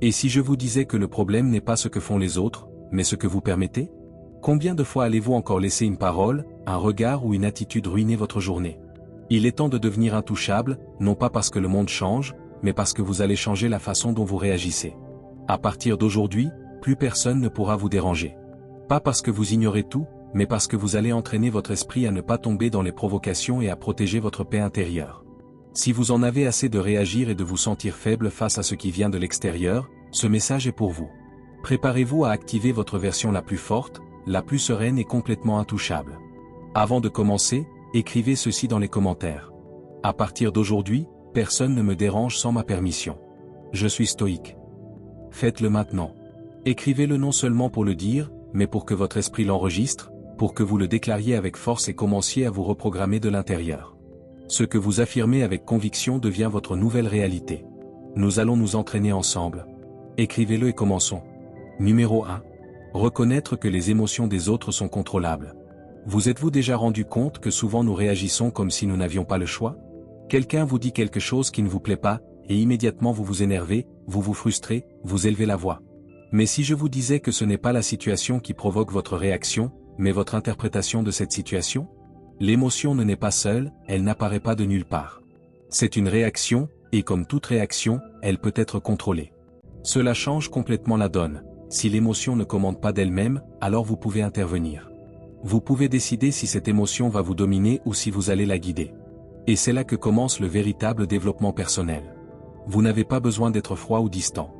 Et si je vous disais que le problème n'est pas ce que font les autres, mais ce que vous permettez? Combien de fois allez-vous encore laisser une parole, un regard ou une attitude ruiner votre journée? Il est temps de devenir intouchable, non pas parce que le monde change, mais parce que vous allez changer la façon dont vous réagissez. À partir d'aujourd'hui, plus personne ne pourra vous déranger. Pas parce que vous ignorez tout, mais parce que vous allez entraîner votre esprit à ne pas tomber dans les provocations et à protéger votre paix intérieure. Si vous en avez assez de réagir et de vous sentir faible face à ce qui vient de l'extérieur, ce message est pour vous. Préparez-vous à activer votre version la plus forte, la plus sereine et complètement intouchable. Avant de commencer, écrivez ceci dans les commentaires. À partir d'aujourd'hui, personne ne me dérange sans ma permission. Je suis stoïque. Faites-le maintenant. Écrivez-le non seulement pour le dire, mais pour que votre esprit l'enregistre, pour que vous le déclariez avec force et commenciez à vous reprogrammer de l'intérieur. Ce que vous affirmez avec conviction devient votre nouvelle réalité. Nous allons nous entraîner ensemble. Écrivez-le et commençons. Numéro 1. Reconnaître que les émotions des autres sont contrôlables. Vous êtes-vous déjà rendu compte que souvent nous réagissons comme si nous n'avions pas le choix? Quelqu'un vous dit quelque chose qui ne vous plaît pas, et immédiatement vous vous énervez, vous vous frustrez, vous élevez la voix. Mais si je vous disais que ce n'est pas la situation qui provoque votre réaction, mais votre interprétation de cette situation? L'émotion ne naît pas seule, elle n'apparaît pas de nulle part. C'est une réaction, et comme toute réaction, elle peut être contrôlée. Cela change complètement la donne. Si l'émotion ne commande pas d'elle-même, alors vous pouvez intervenir. Vous pouvez décider si cette émotion va vous dominer ou si vous allez la guider. Et c'est là que commence le véritable développement personnel. Vous n'avez pas besoin d'être froid ou distant.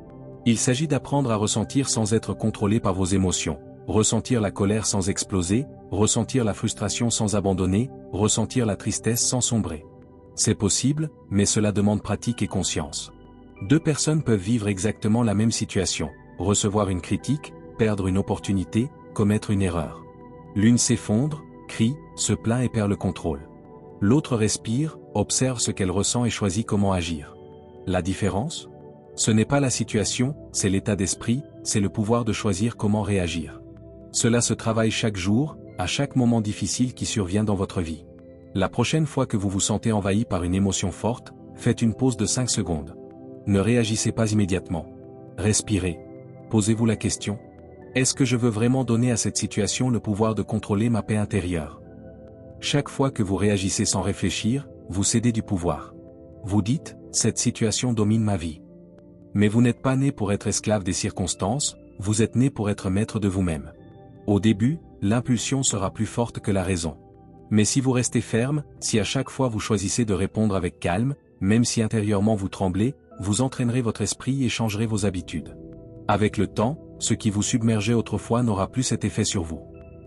Il s'agit d'apprendre à ressentir sans être contrôlé par vos émotions, ressentir la colère sans exploser, ressentir la frustration sans abandonner, ressentir la tristesse sans sombrer. C'est possible, mais cela demande pratique et conscience. Deux personnes peuvent vivre exactement la même situation, recevoir une critique, perdre une opportunité, commettre une erreur. L'une s'effondre, crie, se plaint et perd le contrôle. L'autre respire, observe ce qu'elle ressent et choisit comment agir. La différence? Ce n'est pas la situation, c'est l'état d'esprit, c'est le pouvoir de choisir comment réagir. Cela se travaille chaque jour, à chaque moment difficile qui survient dans votre vie. La prochaine fois que vous vous sentez envahi par une émotion forte, faites une pause de 5 secondes. Ne réagissez pas immédiatement. Respirez. Posez-vous la question. Est-ce que je veux vraiment donner à cette situation le pouvoir de contrôler ma paix intérieure? Chaque fois que vous réagissez sans réfléchir, vous cédez du pouvoir. Vous dites, cette situation domine ma vie. Mais vous n'êtes pas né pour être esclave des circonstances, vous êtes né pour être maître de vous-même. Au début, l'impulsion sera plus forte que la raison. Mais si vous restez ferme, si à chaque fois vous choisissez de répondre avec calme, même si intérieurement vous tremblez, vous entraînerez votre esprit et changerez vos habitudes. Avec le temps, ce qui vous submergeait autrefois n'aura plus cet effet sur vous.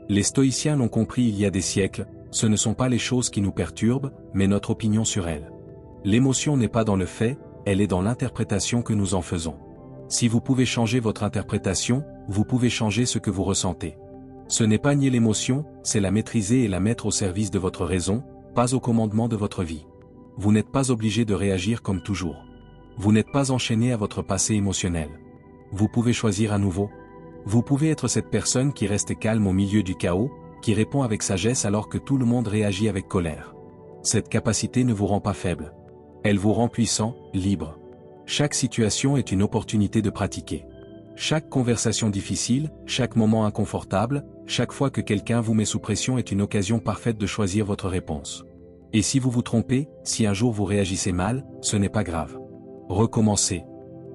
Les stoïciens l'ont compris il y a des siècles, ce ne sont pas les choses qui nous perturbent, mais notre opinion sur elles. L'émotion n'est pas dans le fait, elle est dans l'interprétation que nous en faisons. Si vous pouvez changer votre interprétation, vous pouvez changer ce que vous ressentez. Ce n'est pas nier l'émotion, c'est la maîtriser et la mettre au service de votre raison, pas au commandement de votre vie. Vous n'êtes pas obligé de réagir comme toujours. Vous n'êtes pas enchaîné à votre passé émotionnel. Vous pouvez choisir à nouveau. Vous pouvez être cette personne qui reste calme au milieu du chaos, qui répond avec sagesse alors que tout le monde réagit avec colère. Cette capacité ne vous rend pas faible. Elle vous rend puissant, libre. Chaque situation est une opportunité de pratiquer. Chaque conversation difficile, chaque moment inconfortable, chaque fois que quelqu'un vous met sous pression est une occasion parfaite de choisir votre réponse. Et si vous vous trompez, si un jour vous réagissez mal, ce n'est pas grave. Recommencez.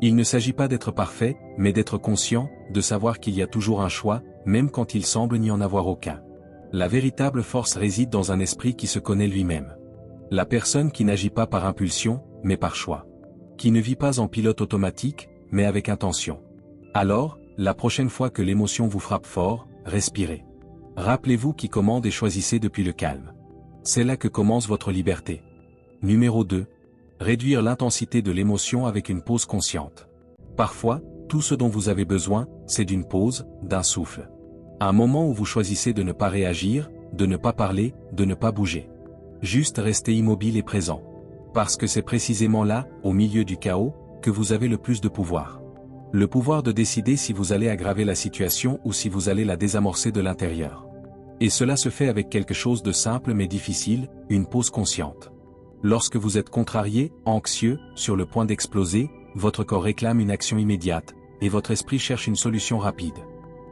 Il ne s'agit pas d'être parfait, mais d'être conscient, de savoir qu'il y a toujours un choix, même quand il semble n'y en avoir aucun. La véritable force réside dans un esprit qui se connaît lui-même. La personne qui n'agit pas par impulsion, mais par choix. Qui ne vit pas en pilote automatique, mais avec intention. Alors, la prochaine fois que l'émotion vous frappe fort, respirez. Rappelez-vous qui commande et choisissez depuis le calme. C'est là que commence votre liberté. Numéro 2. Réduire l'intensité de l'émotion avec une pause consciente. Parfois, tout ce dont vous avez besoin, c'est d'une pause, d'un souffle. Un moment où vous choisissez de ne pas réagir, de ne pas parler, de ne pas bouger. Juste rester immobile et présent. Parce que c'est précisément là, au milieu du chaos, que vous avez le plus de pouvoir. Le pouvoir de décider si vous allez aggraver la situation ou si vous allez la désamorcer de l'intérieur. Et cela se fait avec quelque chose de simple mais difficile, une pause consciente. Lorsque vous êtes contrarié, anxieux, sur le point d'exploser, votre corps réclame une action immédiate, et votre esprit cherche une solution rapide.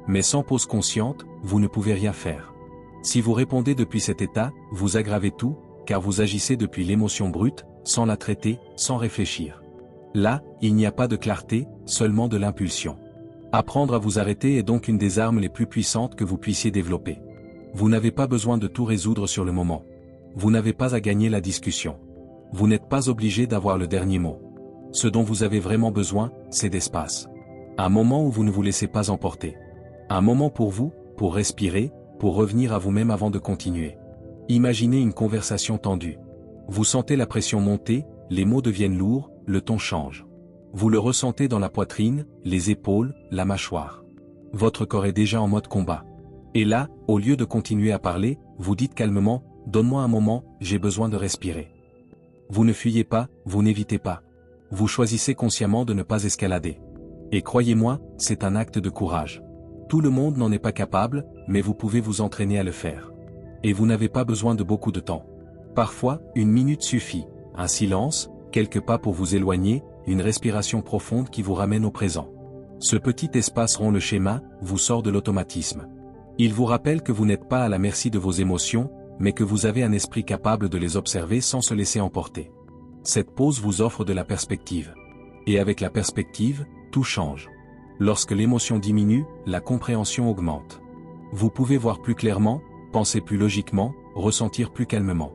Mais sans pause consciente, vous ne pouvez rien faire. Si vous répondez depuis cet état, vous aggravez tout, car vous agissez depuis l'émotion brute, sans la traiter, sans réfléchir. Là, il n'y a pas de clarté, seulement de l'impulsion. Apprendre à vous arrêter est donc une des armes les plus puissantes que vous puissiez développer. Vous n'avez pas besoin de tout résoudre sur le moment. Vous n'avez pas à gagner la discussion. Vous n'êtes pas obligé d'avoir le dernier mot. Ce dont vous avez vraiment besoin, c'est d'espace. Un moment où vous ne vous laissez pas emporter. Un moment pour vous, pour respirer, pour revenir à vous-même avant de continuer. Imaginez une conversation tendue. Vous sentez la pression monter, les mots deviennent lourds, le ton change. Vous le ressentez dans la poitrine, les épaules, la mâchoire. Votre corps est déjà en mode combat. Et là, au lieu de continuer à parler, vous dites calmement, « Donne-moi un moment, j'ai besoin de respirer ». Vous ne fuyez pas, vous n'évitez pas. Vous choisissez consciemment de ne pas escalader. Et croyez-moi, c'est un acte de courage. Tout le monde n'en est pas capable, mais vous pouvez vous entraîner à le faire. Et vous n'avez pas besoin de beaucoup de temps. Parfois, une minute suffit, un silence, quelques pas pour vous éloigner, une respiration profonde qui vous ramène au présent. Ce petit espace rompt le schéma, vous sort de l'automatisme. Il vous rappelle que vous n'êtes pas à la merci de vos émotions, mais que vous avez un esprit capable de les observer sans se laisser emporter. Cette pause vous offre de la perspective. Et avec la perspective, tout change. Lorsque l'émotion diminue, la compréhension augmente. Vous pouvez voir plus clairement, penser plus logiquement, ressentir plus calmement.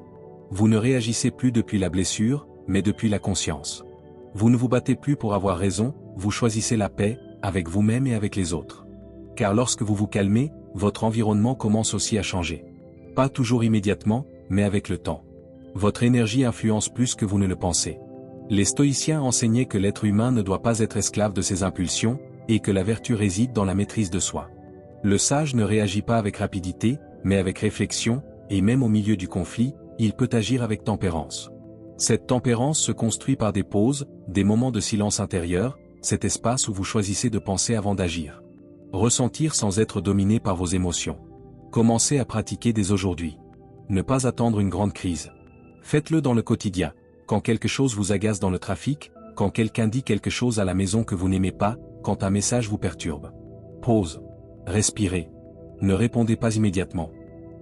Vous ne réagissez plus depuis la blessure, mais depuis la conscience. Vous ne vous battez plus pour avoir raison, vous choisissez la paix, avec vous-même et avec les autres. Car lorsque vous vous calmez, votre environnement commence aussi à changer. Pas toujours immédiatement, mais avec le temps. Votre énergie influence plus que vous ne le pensez. Les stoïciens enseignaient que l'être humain ne doit pas être esclave de ses impulsions, et que la vertu réside dans la maîtrise de soi. Le sage ne réagit pas avec rapidité, mais avec réflexion, et même au milieu du conflit, il peut agir avec tempérance. Cette tempérance se construit par des pauses, des moments de silence intérieur, cet espace où vous choisissez de penser avant d'agir. Ressentir sans être dominé par vos émotions. Commencez à pratiquer dès aujourd'hui. Ne pas attendre une grande crise. Faites-le dans le quotidien, quand quelque chose vous agace dans le trafic, quand quelqu'un dit quelque chose à la maison que vous n'aimez pas, quand un message vous perturbe. Pause. Respirez. Ne répondez pas immédiatement.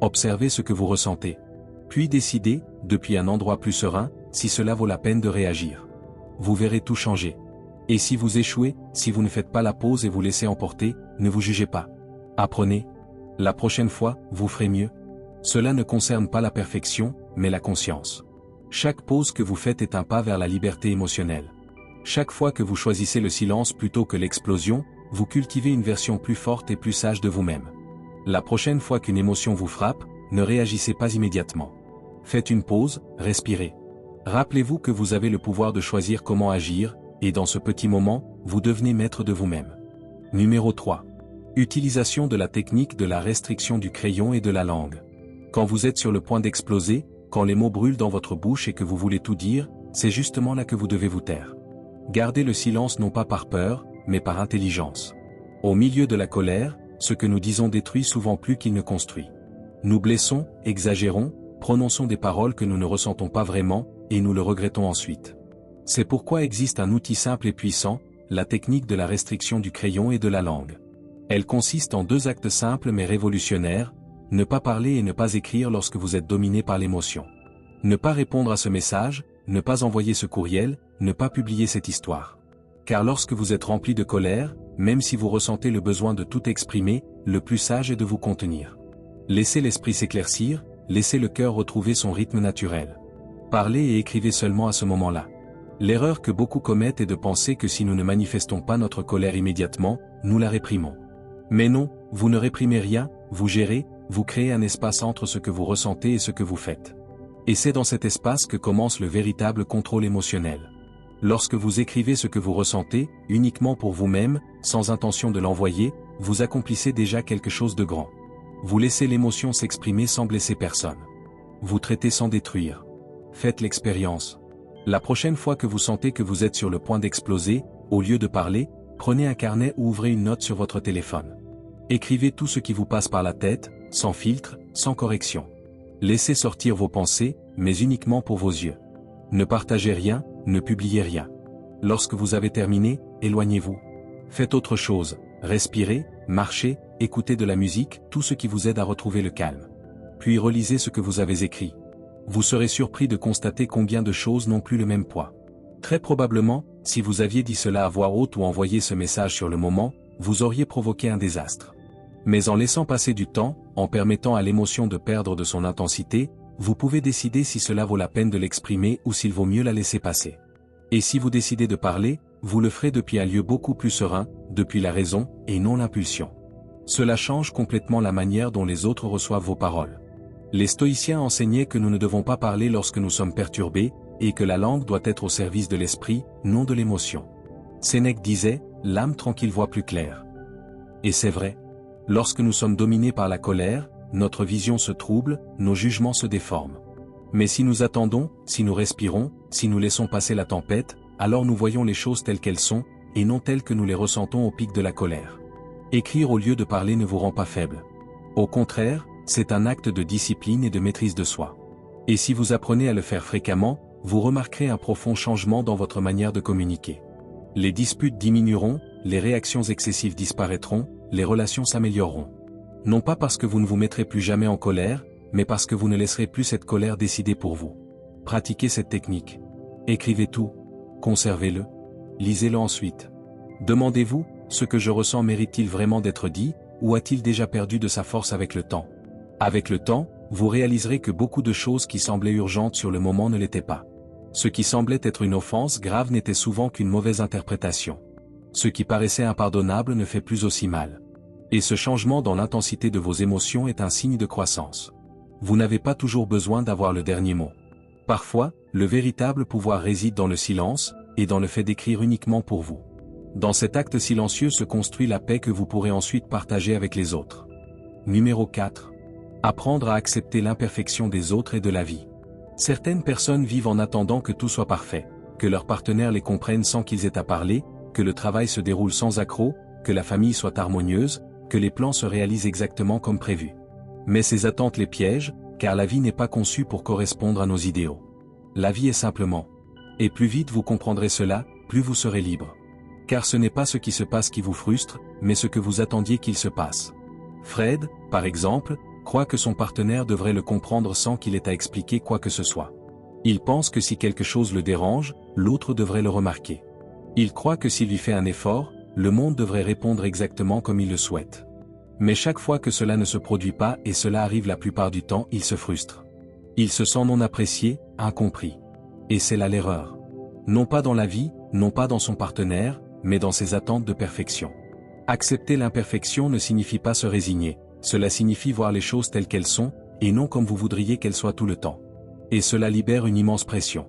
Observez ce que vous ressentez. Puis décidez, depuis un endroit plus serein, si cela vaut la peine de réagir. Vous verrez tout changer. Et si vous échouez, si vous ne faites pas la pause et vous laissez emporter, ne vous jugez pas. Apprenez. La prochaine fois, vous ferez mieux. Cela ne concerne pas la perfection, mais la conscience. Chaque pause que vous faites est un pas vers la liberté émotionnelle. Chaque fois que vous choisissez le silence plutôt que l'explosion, vous cultivez une version plus forte et plus sage de vous-même. La prochaine fois qu'une émotion vous frappe, ne réagissez pas immédiatement. Faites une pause, respirez. Rappelez-vous que vous avez le pouvoir de choisir comment agir, et dans ce petit moment, vous devenez maître de vous-même. Numéro 3. Utilisation de la technique de la restriction du crayon et de la langue. Quand vous êtes sur le point d'exploser, quand les mots brûlent dans votre bouche et que vous voulez tout dire, c'est justement là que vous devez vous taire. Gardez le silence non pas par peur, mais par intelligence. Au milieu de la colère, ce que nous disons détruit souvent plus qu'il ne construit. Nous blessons, exagérons, prononçons des paroles que nous ne ressentons pas vraiment, et nous le regrettons ensuite. C'est pourquoi existe un outil simple et puissant, la technique de la restriction du crayon et de la langue. Elle consiste en 2 actes simples mais révolutionnaires, ne pas parler et ne pas écrire lorsque vous êtes dominé par l'émotion. Ne pas répondre à ce message, ne pas envoyer ce courriel, ne pas publier cette histoire. Car lorsque vous êtes rempli de colère, même si vous ressentez le besoin de tout exprimer, le plus sage est de vous contenir. Laissez l'esprit s'éclaircir, laissez le cœur retrouver son rythme naturel. Parlez et écrivez seulement à ce moment-là. L'erreur que beaucoup commettent est de penser que si nous ne manifestons pas notre colère immédiatement, nous la réprimons. Mais non, vous ne réprimez rien, vous gérez, vous créez un espace entre ce que vous ressentez et ce que vous faites. Et c'est dans cet espace que commence le véritable contrôle émotionnel. Lorsque vous écrivez ce que vous ressentez, uniquement pour vous-même, sans intention de l'envoyer, vous accomplissez déjà quelque chose de grand. Vous laissez l'émotion s'exprimer sans blesser personne. Vous traitez sans détruire. Faites l'expérience. La prochaine fois que vous sentez que vous êtes sur le point d'exploser, au lieu de parler, prenez un carnet ou ouvrez une note sur votre téléphone. Écrivez tout ce qui vous passe par la tête, sans filtre, sans correction. Laissez sortir vos pensées, mais uniquement pour vos yeux. Ne partagez rien, ne publiez rien. Lorsque vous avez terminé, éloignez-vous. Faites autre chose, respirez, marchez, écoutez de la musique, tout ce qui vous aide à retrouver le calme. Puis relisez ce que vous avez écrit. Vous serez surpris de constater combien de choses n'ont plus le même poids. Très probablement, si vous aviez dit cela à voix haute ou envoyé ce message sur le moment, vous auriez provoqué un désastre. Mais en laissant passer du temps, en permettant à l'émotion de perdre de son intensité, vous pouvez décider si cela vaut la peine de l'exprimer ou s'il vaut mieux la laisser passer. Et si vous décidez de parler, vous le ferez depuis un lieu beaucoup plus serein, depuis la raison, et non l'impulsion. Cela change complètement la manière dont les autres reçoivent vos paroles. Les stoïciens enseignaient que nous ne devons pas parler lorsque nous sommes perturbés, et que la langue doit être au service de l'esprit, non de l'émotion. Sénèque disait, l'âme tranquille voit plus clair. Et c'est vrai. Lorsque nous sommes dominés par la colère, notre vision se trouble, nos jugements se déforment. Mais si nous attendons, si nous respirons, si nous laissons passer la tempête, alors nous voyons les choses telles qu'elles sont, et non telles que nous les ressentons au pic de la colère. Écrire au lieu de parler ne vous rend pas faible. Au contraire, c'est un acte de discipline et de maîtrise de soi. Et si vous apprenez à le faire fréquemment, vous remarquerez un profond changement dans votre manière de communiquer. Les disputes diminueront, les réactions excessives disparaîtront, les relations s'amélioreront. Non pas parce que vous ne vous mettrez plus jamais en colère, mais parce que vous ne laisserez plus cette colère décider pour vous. Pratiquez cette technique. Écrivez tout. Conservez-le. Lisez-le ensuite. Demandez-vous, ce que je ressens mérite-t-il vraiment d'être dit, ou a-t-il déjà perdu de sa force avec le temps? Avec le temps, vous réaliserez que beaucoup de choses qui semblaient urgentes sur le moment ne l'étaient pas. Ce qui semblait être une offense grave n'était souvent qu'une mauvaise interprétation. Ce qui paraissait impardonnable ne fait plus aussi mal. Et ce changement dans l'intensité de vos émotions est un signe de croissance. Vous n'avez pas toujours besoin d'avoir le dernier mot. Parfois, le véritable pouvoir réside dans le silence, et dans le fait d'écrire uniquement pour vous. Dans cet acte silencieux se construit la paix que vous pourrez ensuite partager avec les autres. Numéro 4. Apprendre à accepter l'imperfection des autres et de la vie. Certaines personnes vivent en attendant que tout soit parfait, que leur partenaire les comprenne sans qu'ils aient à parler, que le travail se déroule sans accroc, que la famille soit harmonieuse, que les plans se réalisent exactement comme prévu. Mais ces attentes les piègent, car la vie n'est pas conçue pour correspondre à nos idéaux. La vie est simplement. Et plus vite vous comprendrez cela, plus vous serez libre. Car ce n'est pas ce qui se passe qui vous frustre, mais ce que vous attendiez qu'il se passe. Fred, par exemple, croit que son partenaire devrait le comprendre sans qu'il ait à expliquer quoi que ce soit. Il pense que si quelque chose le dérange, l'autre devrait le remarquer. Il croit que s'il lui fait un effort, le monde devrait répondre exactement comme il le souhaite. Mais chaque fois que cela ne se produit pas et cela arrive la plupart du temps, il se frustre. Il se sent non apprécié, incompris. Et c'est là l'erreur. Non pas dans la vie, non pas dans son partenaire, mais dans ses attentes de perfection. Accepter l'imperfection ne signifie pas se résigner, cela signifie voir les choses telles qu'elles sont, et non comme vous voudriez qu'elles soient tout le temps. Et cela libère une immense pression.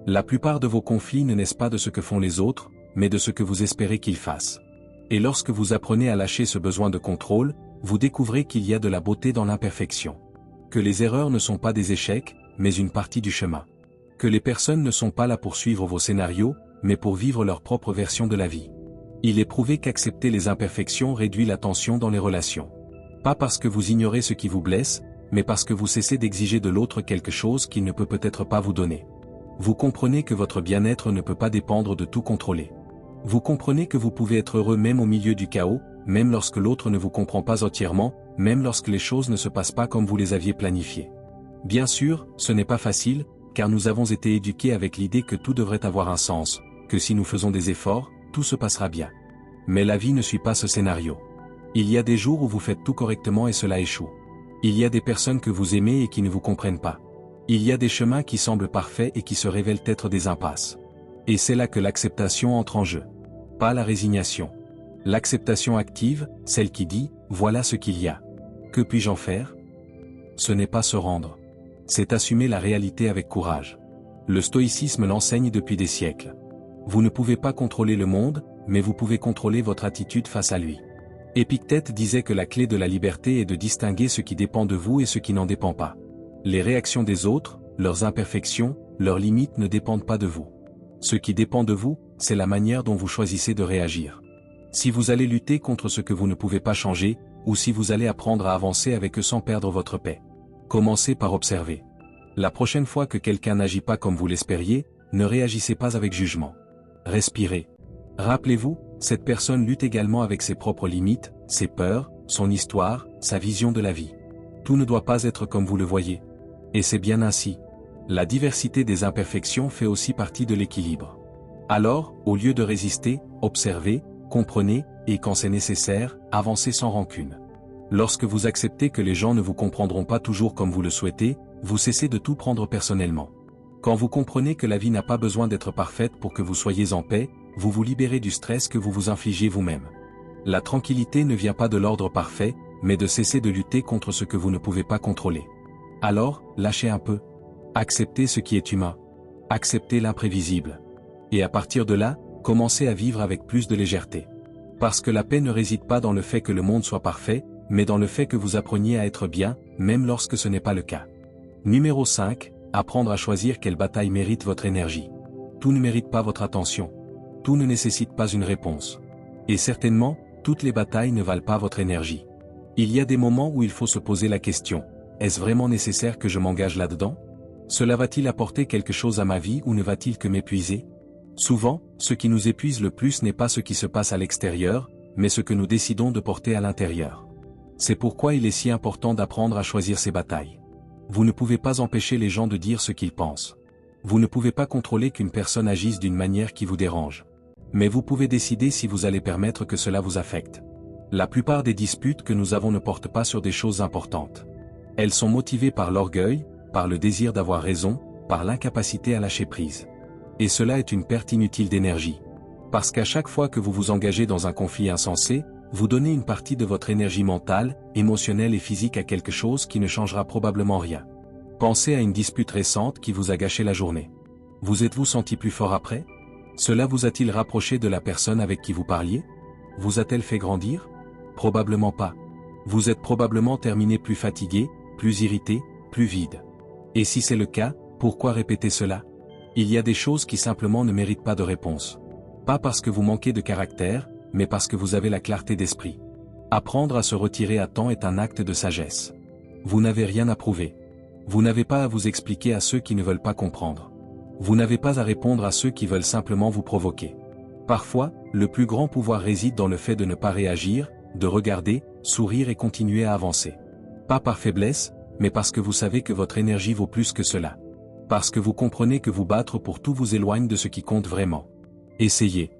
La plupart de vos conflits ne naissent pas de ce que font les autres, mais de ce que vous espérez qu'ils fassent. Et lorsque vous apprenez à lâcher ce besoin de contrôle, vous découvrez qu'il y a de la beauté dans l'imperfection. Que les erreurs ne sont pas des échecs, mais une partie du chemin. Que les personnes ne sont pas là pour suivre vos scénarios, mais pour vivre leur propre version de la vie. Il est prouvé qu'accepter les imperfections réduit la tension dans les relations. Pas parce que vous ignorez ce qui vous blesse, mais parce que vous cessez d'exiger de l'autre quelque chose qu'il ne peut peut-être pas vous donner. Vous comprenez que votre bien-être ne peut pas dépendre de tout contrôler. Vous comprenez que vous pouvez être heureux même au milieu du chaos, même lorsque l'autre ne vous comprend pas entièrement, même lorsque les choses ne se passent pas comme vous les aviez planifiées. Bien sûr, ce n'est pas facile, car nous avons été éduqués avec l'idée que tout devrait avoir un sens, que si nous faisons des efforts, tout se passera bien. Mais la vie ne suit pas ce scénario. Il y a des jours où vous faites tout correctement et cela échoue. Il y a des personnes que vous aimez et qui ne vous comprennent pas. Il y a des chemins qui semblent parfaits et qui se révèlent être des impasses. Et c'est là que l'acceptation entre en jeu. Pas la résignation. L'acceptation active, celle qui dit « voilà ce qu'il y a. Que puis-je en faire ?» Ce n'est pas se rendre. C'est assumer la réalité avec courage. Le stoïcisme l'enseigne depuis des siècles. Vous ne pouvez pas contrôler le monde, mais vous pouvez contrôler votre attitude face à lui. Épictète disait que la clé de la liberté est de distinguer ce qui dépend de vous et ce qui n'en dépend pas. Les réactions des autres, leurs imperfections, leurs limites ne dépendent pas de vous. Ce qui dépend de vous, c'est la manière dont vous choisissez de réagir. Si vous allez lutter contre ce que vous ne pouvez pas changer, ou si vous allez apprendre à avancer avec eux sans perdre votre paix. Commencez par observer. La prochaine fois que quelqu'un n'agit pas comme vous l'espériez, ne réagissez pas avec jugement. Respirez. Rappelez-vous, cette personne lutte également avec ses propres limites, ses peurs, son histoire, sa vision de la vie. Tout ne doit pas être comme vous le voyez. Et c'est bien ainsi. La diversité des imperfections fait aussi partie de l'équilibre. Alors, au lieu de résister, observez, comprenez, et quand c'est nécessaire, avancez sans rancune. Lorsque vous acceptez que les gens ne vous comprendront pas toujours comme vous le souhaitez, vous cessez de tout prendre personnellement. Quand vous comprenez que la vie n'a pas besoin d'être parfaite pour que vous soyez en paix, vous vous libérez du stress que vous vous infligez vous-même. La tranquillité ne vient pas de l'ordre parfait, mais de cesser de lutter contre ce que vous ne pouvez pas contrôler. Alors, lâchez un peu. Acceptez ce qui est humain. Acceptez l'imprévisible. Et à partir de là, commencez à vivre avec plus de légèreté. Parce que la paix ne réside pas dans le fait que le monde soit parfait, mais dans le fait que vous appreniez à être bien, même lorsque ce n'est pas le cas. Numéro 5, apprendre à choisir quelle bataille mérite votre énergie. Tout ne mérite pas votre attention. Tout ne nécessite pas une réponse. Et certainement, toutes les batailles ne valent pas votre énergie. Il y a des moments où il faut se poser la question, est-ce vraiment nécessaire que je m'engage là-dedans? Cela va-t-il apporter quelque chose à ma vie ou ne va-t-il que m'épuiser? Souvent, ce qui nous épuise le plus n'est pas ce qui se passe à l'extérieur, mais ce que nous décidons de porter à l'intérieur. C'est pourquoi il est si important d'apprendre à choisir ses batailles. Vous ne pouvez pas empêcher les gens de dire ce qu'ils pensent. Vous ne pouvez pas contrôler qu'une personne agisse d'une manière qui vous dérange. Mais vous pouvez décider si vous allez permettre que cela vous affecte. La plupart des disputes que nous avons ne portent pas sur des choses importantes. Elles sont motivées par l'orgueil, par le désir d'avoir raison, par l'incapacité à lâcher prise. Et cela est une perte inutile d'énergie. Parce qu'à chaque fois que vous vous engagez dans un conflit insensé, vous donnez une partie de votre énergie mentale, émotionnelle et physique à quelque chose qui ne changera probablement rien. Pensez à une dispute récente qui vous a gâché la journée. Vous êtes-vous senti plus fort après? Cela vous a-t-il rapproché de la personne avec qui vous parliez? Vous a-t-elle fait grandir? Probablement pas. Vous êtes probablement terminé plus fatigué, plus irrité, plus vide. Et si c'est le cas, pourquoi répéter cela? Il y a des choses qui simplement ne méritent pas de réponse. Pas parce que vous manquez de caractère, mais parce que vous avez la clarté d'esprit. Apprendre à se retirer à temps est un acte de sagesse. Vous n'avez rien à prouver. Vous n'avez pas à vous expliquer à ceux qui ne veulent pas comprendre. Vous n'avez pas à répondre à ceux qui veulent simplement vous provoquer. Parfois, le plus grand pouvoir réside dans le fait de ne pas réagir, de regarder, sourire et continuer à avancer. Pas par faiblesse, mais parce que vous savez que votre énergie vaut plus que cela. Parce que vous comprenez que vous battre pour tout vous éloigne de ce qui compte vraiment. Essayez.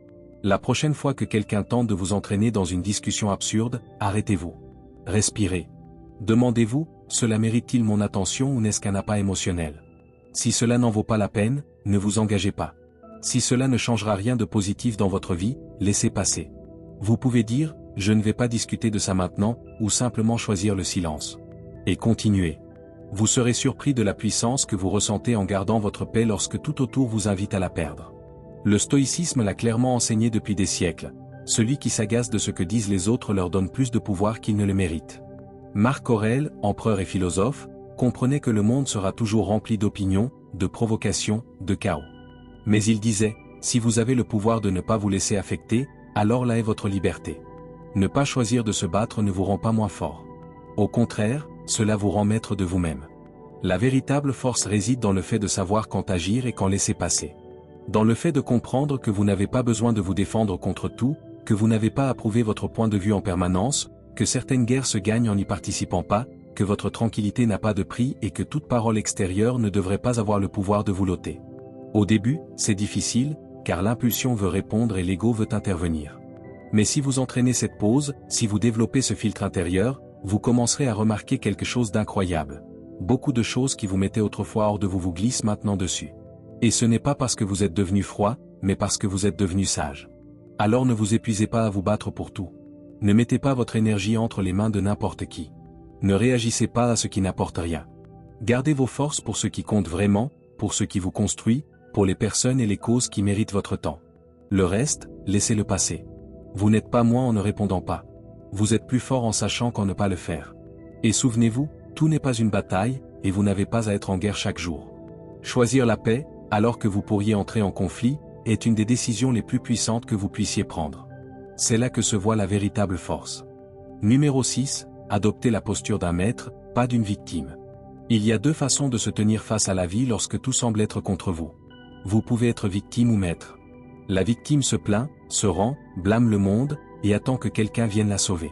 La prochaine fois que quelqu'un tente de vous entraîner dans une discussion absurde, arrêtez-vous. Respirez. Demandez-vous, cela mérite-t-il mon attention ou n'est-ce qu'un appât émotionnel? Si cela n'en vaut pas la peine, ne vous engagez pas. Si cela ne changera rien de positif dans votre vie, laissez passer. Vous pouvez dire, je ne vais pas discuter de ça maintenant, ou simplement choisir le silence. Et continuez. Vous serez surpris de la puissance que vous ressentez en gardant votre paix lorsque tout autour vous invite à la perdre. Le stoïcisme l'a clairement enseigné depuis des siècles. Celui qui s'agace de ce que disent les autres leur donne plus de pouvoir qu'ils ne le méritent. Marc Aurèle, empereur et philosophe, comprenait que le monde sera toujours rempli d'opinions, de provocations, de chaos. Mais il disait, si vous avez le pouvoir de ne pas vous laisser affecter, alors là est votre liberté. Ne pas choisir de se battre ne vous rend pas moins fort. Au contraire, cela vous rend maître de vous-même. La véritable force réside dans le fait de savoir quand agir et quand laisser passer. Dans le fait de comprendre que vous n'avez pas besoin de vous défendre contre tout, que vous n'avez pas à prouver votre point de vue en permanence, que certaines guerres se gagnent en n'y participant pas, que votre tranquillité n'a pas de prix et que toute parole extérieure ne devrait pas avoir le pouvoir de vous l'ôter. Au début, c'est difficile, car l'impulsion veut répondre et l'ego veut intervenir. Mais si vous entraînez cette pause, si vous développez ce filtre intérieur, vous commencerez à remarquer quelque chose d'incroyable. Beaucoup de choses qui vous mettaient autrefois hors de vous vous glissent maintenant dessus. Et ce n'est pas parce que vous êtes devenu froid, mais parce que vous êtes devenu sage. Alors ne vous épuisez pas à vous battre pour tout. Ne mettez pas votre énergie entre les mains de n'importe qui. Ne réagissez pas à ce qui n'apporte rien. Gardez vos forces pour ce qui compte vraiment, pour ce qui vous construit, pour les personnes et les causes qui méritent votre temps. Le reste, laissez-le passer. Vous n'êtes pas moins en ne répondant pas. Vous êtes plus fort en sachant qu'en ne pas le faire. Et souvenez-vous, tout n'est pas une bataille, et vous n'avez pas à être en guerre chaque jour. Choisir la paix, alors que vous pourriez entrer en conflit, est une des décisions les plus puissantes que vous puissiez prendre. C'est là que se voit la véritable force. Numéro 6, adoptez la posture d'un maître, pas d'une victime. Il y a deux façons de se tenir face à la vie lorsque tout semble être contre vous. Vous pouvez être victime ou maître. La victime se plaint, se rend, blâme le monde, et attend que quelqu'un vienne la sauver.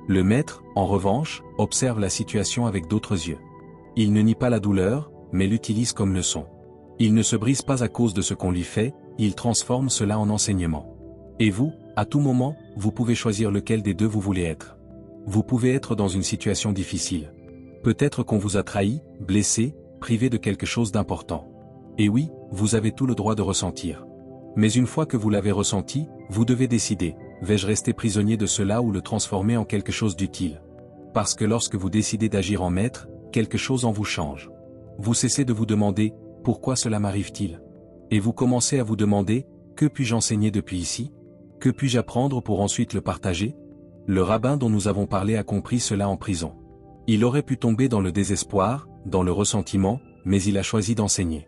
Le maître, en revanche, observe la situation avec d'autres yeux. Il ne nie pas la douleur, mais l'utilise comme leçon. Il ne se brise pas à cause de ce qu'on lui fait, il transforme cela en enseignement. Et vous, à tout moment, vous pouvez choisir lequel des deux vous voulez être. Vous pouvez être dans une situation difficile. Peut-être qu'on vous a trahi, blessé, privé de quelque chose d'important. Et oui, vous avez tout le droit de ressentir. Mais une fois que vous l'avez ressenti, vous devez décider, vais-je rester prisonnier de cela ou le transformer en quelque chose d'utile? Parce que lorsque vous décidez d'agir en maître, quelque chose en vous change. Vous cessez de vous demander, pourquoi cela m'arrive-t-il? Et vous commencez à vous demander, que puis-je enseigner depuis ici? Que puis-je apprendre pour ensuite le partager? Le rabbin dont nous avons parlé a compris cela en prison. Il aurait pu tomber dans le désespoir, dans le ressentiment, mais il a choisi d'enseigner.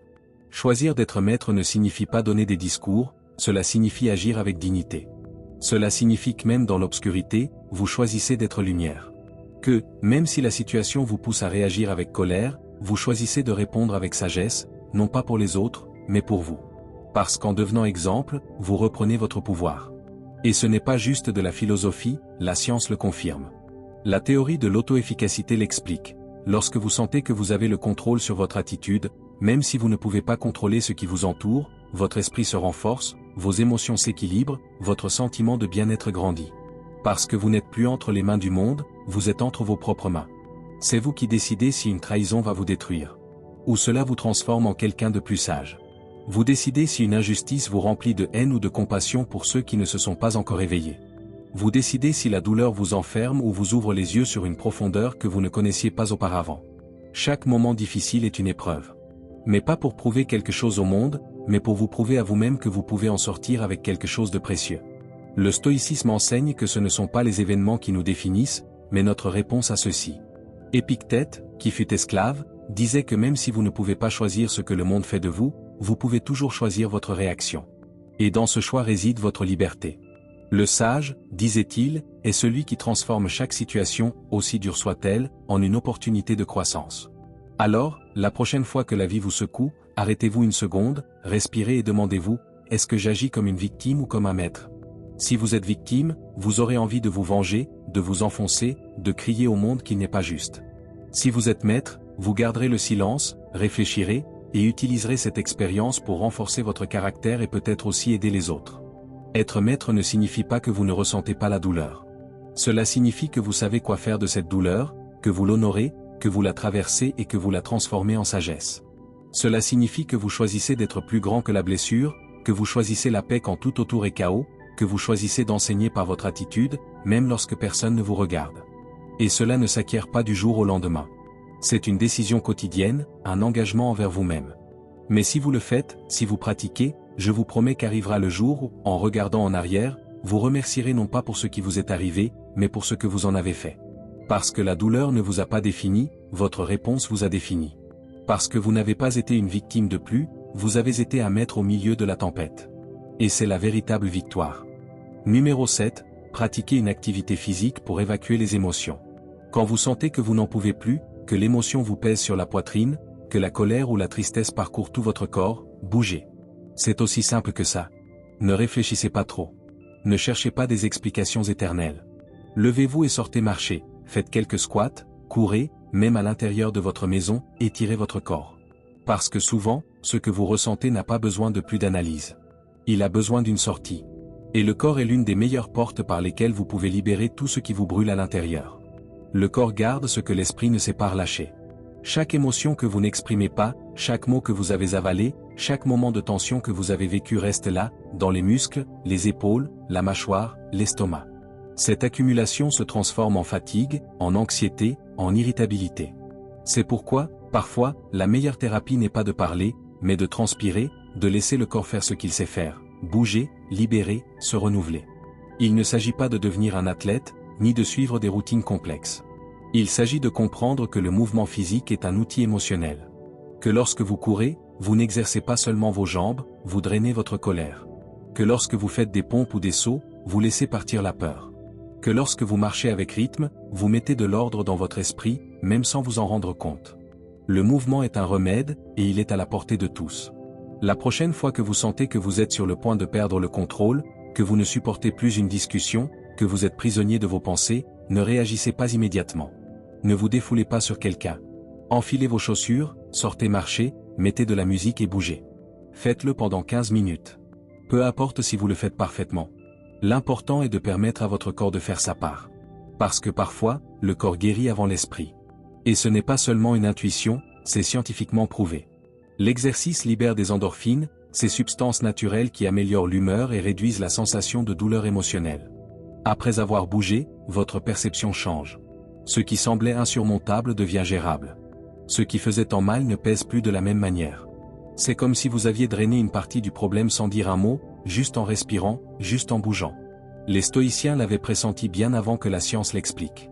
Choisir d'être maître ne signifie pas donner des discours, cela signifie agir avec dignité. Cela signifie que même dans l'obscurité, vous choisissez d'être lumière. Que, même si la situation vous pousse à réagir avec colère, vous choisissez de répondre avec sagesse, non pas pour les autres, mais pour vous. Parce qu'en devenant exemple, vous reprenez votre pouvoir. Et ce n'est pas juste de la philosophie, la science le confirme. La théorie de l'auto-efficacité l'explique. Lorsque vous sentez que vous avez le contrôle sur votre attitude, même si vous ne pouvez pas contrôler ce qui vous entoure, votre esprit se renforce, vos émotions s'équilibrent, votre sentiment de bien-être grandit. Parce que vous n'êtes plus entre les mains du monde, vous êtes entre vos propres mains. C'est vous qui décidez si une trahison va vous détruire. Ou cela vous transforme en quelqu'un de plus sage. Vous décidez si une injustice vous remplit de haine ou de compassion pour ceux qui ne se sont pas encore éveillés. Vous décidez si la douleur vous enferme ou vous ouvre les yeux sur une profondeur que vous ne connaissiez pas auparavant. Chaque moment difficile est une épreuve. Mais pas pour prouver quelque chose au monde, mais pour vous prouver à vous-même que vous pouvez en sortir avec quelque chose de précieux. Le stoïcisme enseigne que ce ne sont pas les événements qui nous définissent, mais notre réponse à ceux-ci. Épictète, qui fut esclave, disait que même si vous ne pouvez pas choisir ce que le monde fait de vous, vous pouvez toujours choisir votre réaction. Et dans ce choix réside votre liberté. Le sage, disait-il, est celui qui transforme chaque situation, aussi dure soit-elle, en une opportunité de croissance. Alors, la prochaine fois que la vie vous secoue, arrêtez-vous une seconde, respirez et demandez-vous, est-ce que j'agis comme une victime ou comme un maître? Si vous êtes victime, vous aurez envie de vous venger, de vous enfoncer, de crier au monde qu'il n'est pas juste. Si vous êtes maître, vous garderez le silence, réfléchirez, et utiliserez cette expérience pour renforcer votre caractère et peut-être aussi aider les autres. Être maître ne signifie pas que vous ne ressentez pas la douleur. Cela signifie que vous savez quoi faire de cette douleur, que vous l'honorez, que vous la traversez et que vous la transformez en sagesse. Cela signifie que vous choisissez d'être plus grand que la blessure, que vous choisissez la paix quand tout autour est chaos, que vous choisissez d'enseigner par votre attitude, même lorsque personne ne vous regarde. Et cela ne s'acquiert pas du jour au lendemain. C'est une décision quotidienne, un engagement envers vous-même. Mais si vous le faites, si vous pratiquez, je vous promets qu'arrivera le jour où, en regardant en arrière, vous remercierez non pas pour ce qui vous est arrivé, mais pour ce que vous en avez fait. Parce que la douleur ne vous a pas défini, votre réponse vous a défini. Parce que vous n'avez pas été une victime de plus, vous avez été un maître au milieu de la tempête. Et c'est la véritable victoire. Numéro 7. Pratiquez une activité physique pour évacuer les émotions. Quand vous sentez que vous n'en pouvez plus, que l'émotion vous pèse sur la poitrine, que la colère ou la tristesse parcourt tout votre corps, bougez. C'est aussi simple que ça. Ne réfléchissez pas trop. Ne cherchez pas des explications éternelles. Levez-vous et sortez marcher, faites quelques squats, courez, même à l'intérieur de votre maison, étirez votre corps. Parce que souvent, ce que vous ressentez n'a pas besoin de plus d'analyse. Il a besoin d'une sortie. Et le corps est l'une des meilleures portes par lesquelles vous pouvez libérer tout ce qui vous brûle à l'intérieur. Le corps garde ce que l'esprit ne sait pas relâcher. Chaque émotion que vous n'exprimez pas, chaque mot que vous avez avalé, chaque moment de tension que vous avez vécu reste là, dans les muscles, les épaules, la mâchoire, l'estomac. Cette accumulation se transforme en fatigue, en anxiété, en irritabilité. C'est pourquoi, parfois, la meilleure thérapie n'est pas de parler, mais de transpirer, de laisser le corps faire ce qu'il sait faire, bouger, libérer, se renouveler. Il ne s'agit pas de devenir un athlète, ni de suivre des routines complexes. Il s'agit de comprendre que le mouvement physique est un outil émotionnel. Que lorsque vous courez, vous n'exercez pas seulement vos jambes, vous drainez votre colère. Que lorsque vous faites des pompes ou des sauts, vous laissez partir la peur. Que lorsque vous marchez avec rythme, vous mettez de l'ordre dans votre esprit, même sans vous en rendre compte. Le mouvement est un remède, et il est à la portée de tous. La prochaine fois que vous sentez que vous êtes sur le point de perdre le contrôle, que vous ne supportez plus une discussion, que vous êtes prisonnier de vos pensées, ne réagissez pas immédiatement. Ne vous défoulez pas sur quelqu'un. Enfilez vos chaussures, sortez marcher, mettez de la musique et bougez. Faites-le pendant 15 minutes. Peu importe si vous le faites parfaitement. L'important est de permettre à votre corps de faire sa part. Parce que parfois, le corps guérit avant l'esprit. Et ce n'est pas seulement une intuition, c'est scientifiquement prouvé. L'exercice libère des endorphines, ces substances naturelles qui améliorent l'humeur et réduisent la sensation de douleur émotionnelle. Après avoir bougé, votre perception change. Ce qui semblait insurmontable devient gérable. Ce qui faisait tant mal ne pèse plus de la même manière. C'est comme si vous aviez drainé une partie du problème sans dire un mot, juste en respirant, juste en bougeant. Les stoïciens l'avaient pressenti bien avant que la science l'explique.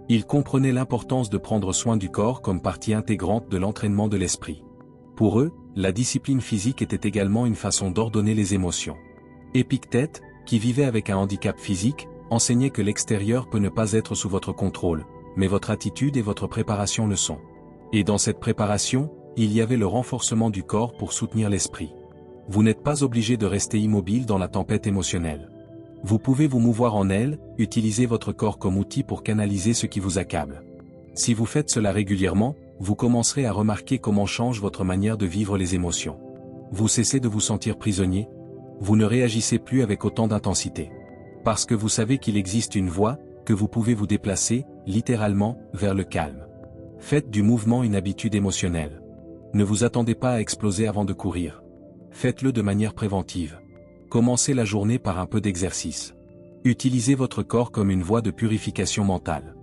Ils comprenaient l'importance de prendre soin du corps comme partie intégrante de l'entraînement de l'esprit. Pour eux, la discipline physique était également une façon d'ordonner les émotions. Épictète, qui vivait avec un handicap physique, enseignait que l'extérieur peut ne pas être sous votre contrôle, mais votre attitude et votre préparation le sont. Et dans cette préparation, il y avait le renforcement du corps pour soutenir l'esprit. Vous n'êtes pas obligé de rester immobile dans la tempête émotionnelle. Vous pouvez vous mouvoir en elle, utiliser votre corps comme outil pour canaliser ce qui vous accable. Si vous faites cela régulièrement, vous commencerez à remarquer comment change votre manière de vivre les émotions. Vous cessez de vous sentir prisonnier. Vous ne réagissez plus avec autant d'intensité. Parce que vous savez qu'il existe une voie, que vous pouvez vous déplacer, littéralement, vers le calme. Faites du mouvement une habitude émotionnelle. Ne vous attendez pas à exploser avant de courir. Faites-le de manière préventive. Commencez la journée par un peu d'exercice. Utilisez votre corps comme une voie de purification mentale.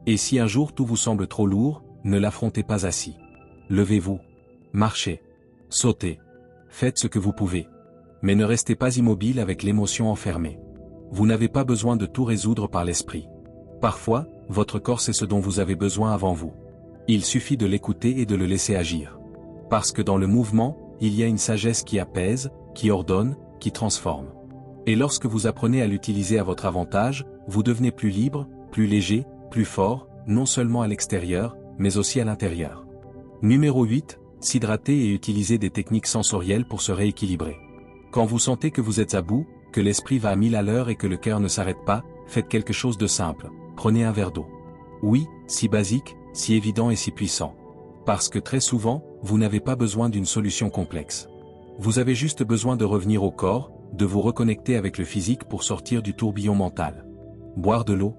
Et si un jour tout vous semble trop lourd, ne l'affrontez pas assis. Levez-vous. Marchez. Sautez. Faites ce que vous pouvez. Mais ne restez pas immobile avec l'émotion enfermée. Vous n'avez pas besoin de tout résoudre par l'esprit. Parfois, votre corps sait ce dont vous avez besoin avant vous. Il suffit de l'écouter et de le laisser agir. Parce que dans le mouvement, il y a une sagesse qui apaise, qui ordonne, qui transforme. Et lorsque vous apprenez à l'utiliser à votre avantage, vous devenez plus libre, plus léger, plus fort, non seulement à l'extérieur, mais aussi à l'intérieur. Numéro 8, s'hydrater et utiliser des techniques sensorielles pour se rééquilibrer. Quand vous sentez que vous êtes à bout, que l'esprit va à 1000 à l'heure et que le cœur ne s'arrête pas, faites quelque chose de simple, prenez un verre d'eau. Oui, si basique, si évident et si puissant. Parce que très souvent, vous n'avez pas besoin d'une solution complexe. Vous avez juste besoin de revenir au corps, de vous reconnecter avec le physique pour sortir du tourbillon mental. Boire de l'eau,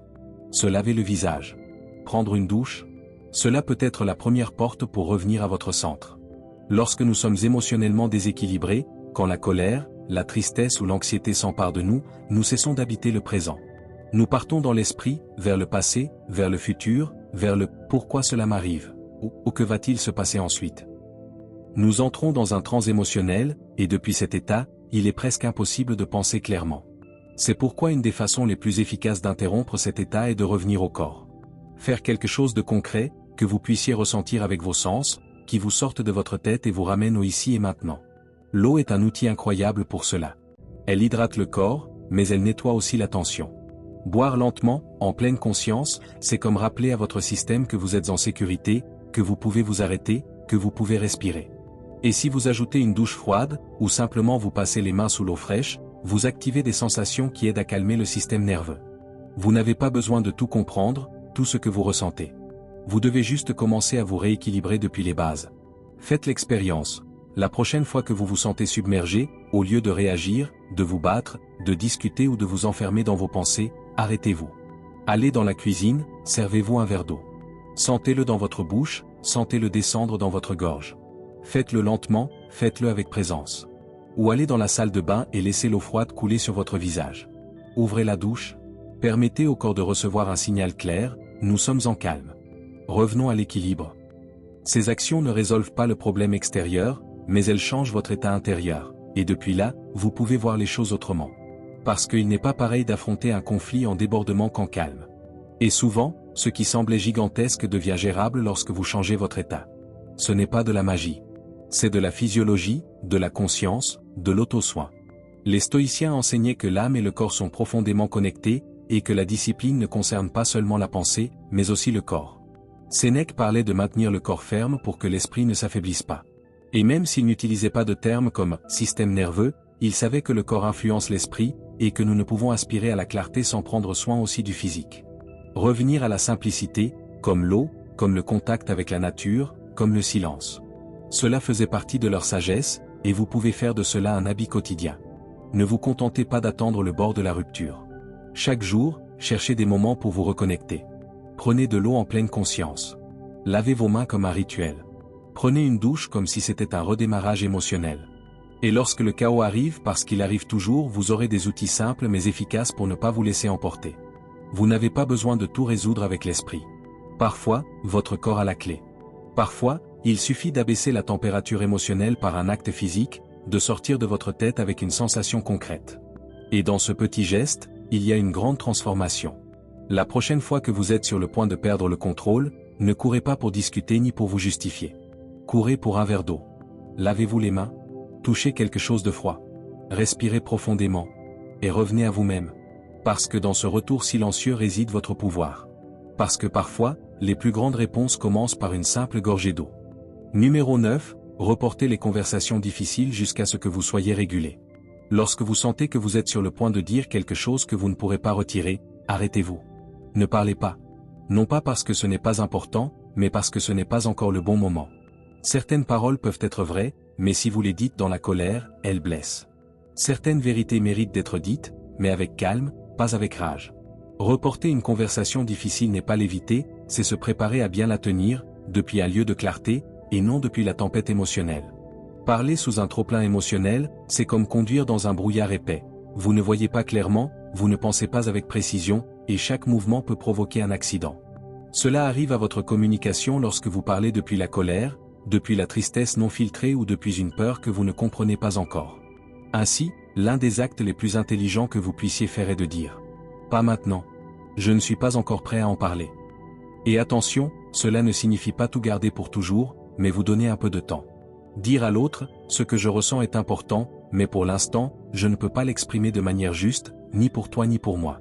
se laver le visage, prendre une douche, cela peut être la première porte pour revenir à votre centre. Lorsque nous sommes émotionnellement déséquilibrés, quand la colère, la tristesse ou l'anxiété s'emparent de nous, nous cessons d'habiter le présent. Nous partons dans l'esprit, vers le passé, vers le futur, vers le « pourquoi cela m'arrive » ou « que va-t-il se passer ensuite ?» Nous entrons dans un trance émotionnel, et depuis cet état, il est presque impossible de penser clairement. C'est pourquoi une des façons les plus efficaces d'interrompre cet état est de revenir au corps. Faire quelque chose de concret, que vous puissiez ressentir avec vos sens, qui vous sorte de votre tête et vous ramène au ici et maintenant. L'eau est un outil incroyable pour cela. Elle hydrate le corps, mais elle nettoie aussi la tension. Boire lentement, en pleine conscience, c'est comme rappeler à votre système que vous êtes en sécurité, que vous pouvez vous arrêter, que vous pouvez respirer. Et si vous ajoutez une douche froide, ou simplement vous passez les mains sous l'eau fraîche, vous activez des sensations qui aident à calmer le système nerveux. Vous n'avez pas besoin de tout comprendre, tout ce que vous ressentez. Vous devez juste commencer à vous rééquilibrer depuis les bases. Faites l'expérience. La prochaine fois que vous vous sentez submergé, au lieu de réagir, de vous battre, de discuter ou de vous enfermer dans vos pensées, arrêtez-vous. Allez dans la cuisine, servez-vous un verre d'eau. Sentez-le dans votre bouche, sentez-le descendre dans votre gorge. Faites-le lentement, faites-le avec présence. Ou allez dans la salle de bain et laissez l'eau froide couler sur votre visage. Ouvrez la douche. Permettez au corps de recevoir un signal clair, nous sommes en calme. Revenons à l'équilibre. Ces actions ne résolvent pas le problème extérieur, mais elles changent votre état intérieur, et depuis là, vous pouvez voir les choses autrement. Parce qu'il n'est pas pareil d'affronter un conflit en débordement qu'en calme. Et souvent, ce qui semblait gigantesque devient gérable lorsque vous changez votre état. Ce n'est pas de la magie. C'est de la physiologie, de la conscience, de l'auto-soin. Les stoïciens enseignaient que l'âme et le corps sont profondément connectés, et que la discipline ne concerne pas seulement la pensée, mais aussi le corps. Sénèque parlait de maintenir le corps ferme pour que l'esprit ne s'affaiblisse pas. Et même s'il n'utilisait pas de termes comme « système nerveux », il savait que le corps influence l'esprit, et que nous ne pouvons aspirer à la clarté sans prendre soin aussi du physique. Revenir à la simplicité, comme l'eau, comme le contact avec la nature, comme le silence. Cela faisait partie de leur sagesse, et vous pouvez faire de cela un habit quotidien. Ne vous contentez pas d'attendre le bord de la rupture. Chaque jour, cherchez des moments pour vous reconnecter. Prenez de l'eau en pleine conscience. Lavez vos mains comme un rituel. Prenez une douche comme si c'était un redémarrage émotionnel. Et lorsque le chaos arrive, parce qu'il arrive toujours, vous aurez des outils simples mais efficaces pour ne pas vous laisser emporter. Vous n'avez pas besoin de tout résoudre avec l'esprit. Parfois, votre corps a la clé. Parfois, il suffit d'abaisser la température émotionnelle par un acte physique, de sortir de votre tête avec une sensation concrète. Et dans ce petit geste, il y a une grande transformation. La prochaine fois que vous êtes sur le point de perdre le contrôle, ne courez pas pour discuter ni pour vous justifier. Courez pour un verre d'eau. Lavez-vous les mains. Touchez quelque chose de froid. Respirez profondément. Et revenez à vous-même. Parce que dans ce retour silencieux réside votre pouvoir. Parce que parfois, les plus grandes réponses commencent par une simple gorgée d'eau. Numéro 9. Reportez les conversations difficiles jusqu'à ce que vous soyez régulé. Lorsque vous sentez que vous êtes sur le point de dire quelque chose que vous ne pourrez pas retirer, arrêtez-vous. Ne parlez pas. Non pas parce que ce n'est pas important, mais parce que ce n'est pas encore le bon moment. Certaines paroles peuvent être vraies, mais si vous les dites dans la colère, elles blessent. Certaines vérités méritent d'être dites, mais avec calme, pas avec rage. Reporter une conversation difficile n'est pas l'éviter, c'est se préparer à bien la tenir, depuis un lieu de clarté, et non depuis la tempête émotionnelle. Parler sous un trop-plein émotionnel, c'est comme conduire dans un brouillard épais. Vous ne voyez pas clairement, vous ne pensez pas avec précision, et chaque mouvement peut provoquer un accident. Cela arrive à votre communication lorsque vous parlez depuis la colère, depuis la tristesse non filtrée ou depuis une peur que vous ne comprenez pas encore. Ainsi, l'un des actes les plus intelligents que vous puissiez faire est de dire « Pas maintenant. Je ne suis pas encore prêt à en parler. » Et attention, cela ne signifie pas tout garder pour toujours, mais vous donner un peu de temps. Dire à l'autre « Ce que je ressens est important, mais pour l'instant, je ne peux pas l'exprimer de manière juste, ni pour toi ni pour moi. »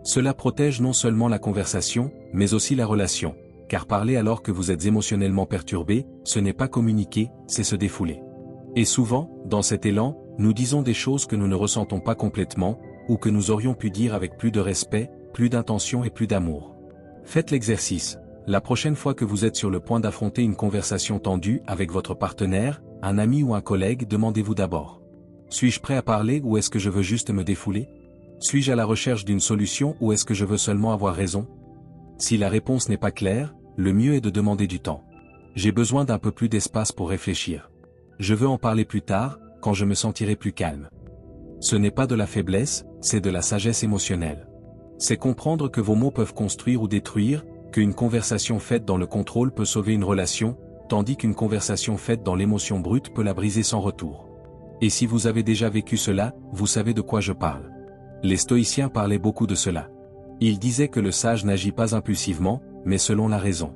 Cela protège non seulement la conversation, mais aussi la relation, car parler alors que vous êtes émotionnellement perturbé, ce n'est pas communiquer, c'est se défouler. Et souvent, dans cet élan, nous disons des choses que nous ne ressentons pas complètement, ou que nous aurions pu dire avec plus de respect, plus d'intention et plus d'amour. Faites l'exercice. La prochaine fois que vous êtes sur le point d'affronter une conversation tendue avec votre partenaire, un ami ou un collègue, demandez-vous d'abord. Suis-je prêt à parler ou est-ce que je veux juste me défouler? Suis-je à la recherche d'une solution ou est-ce que je veux seulement avoir raison? Si la réponse n'est pas claire, le mieux est de demander du temps. J'ai besoin d'un peu plus d'espace pour réfléchir. Je veux en parler plus tard, quand je me sentirai plus calme. Ce n'est pas de la faiblesse, c'est de la sagesse émotionnelle. C'est comprendre que vos mots peuvent construire ou détruire, qu'une conversation faite dans le contrôle peut sauver une relation, tandis qu'une conversation faite dans l'émotion brute peut la briser sans retour. Et si vous avez déjà vécu cela, vous savez de quoi je parle. Les stoïciens parlaient beaucoup de cela. Ils disaient que le sage n'agit pas impulsivement, mais selon la raison.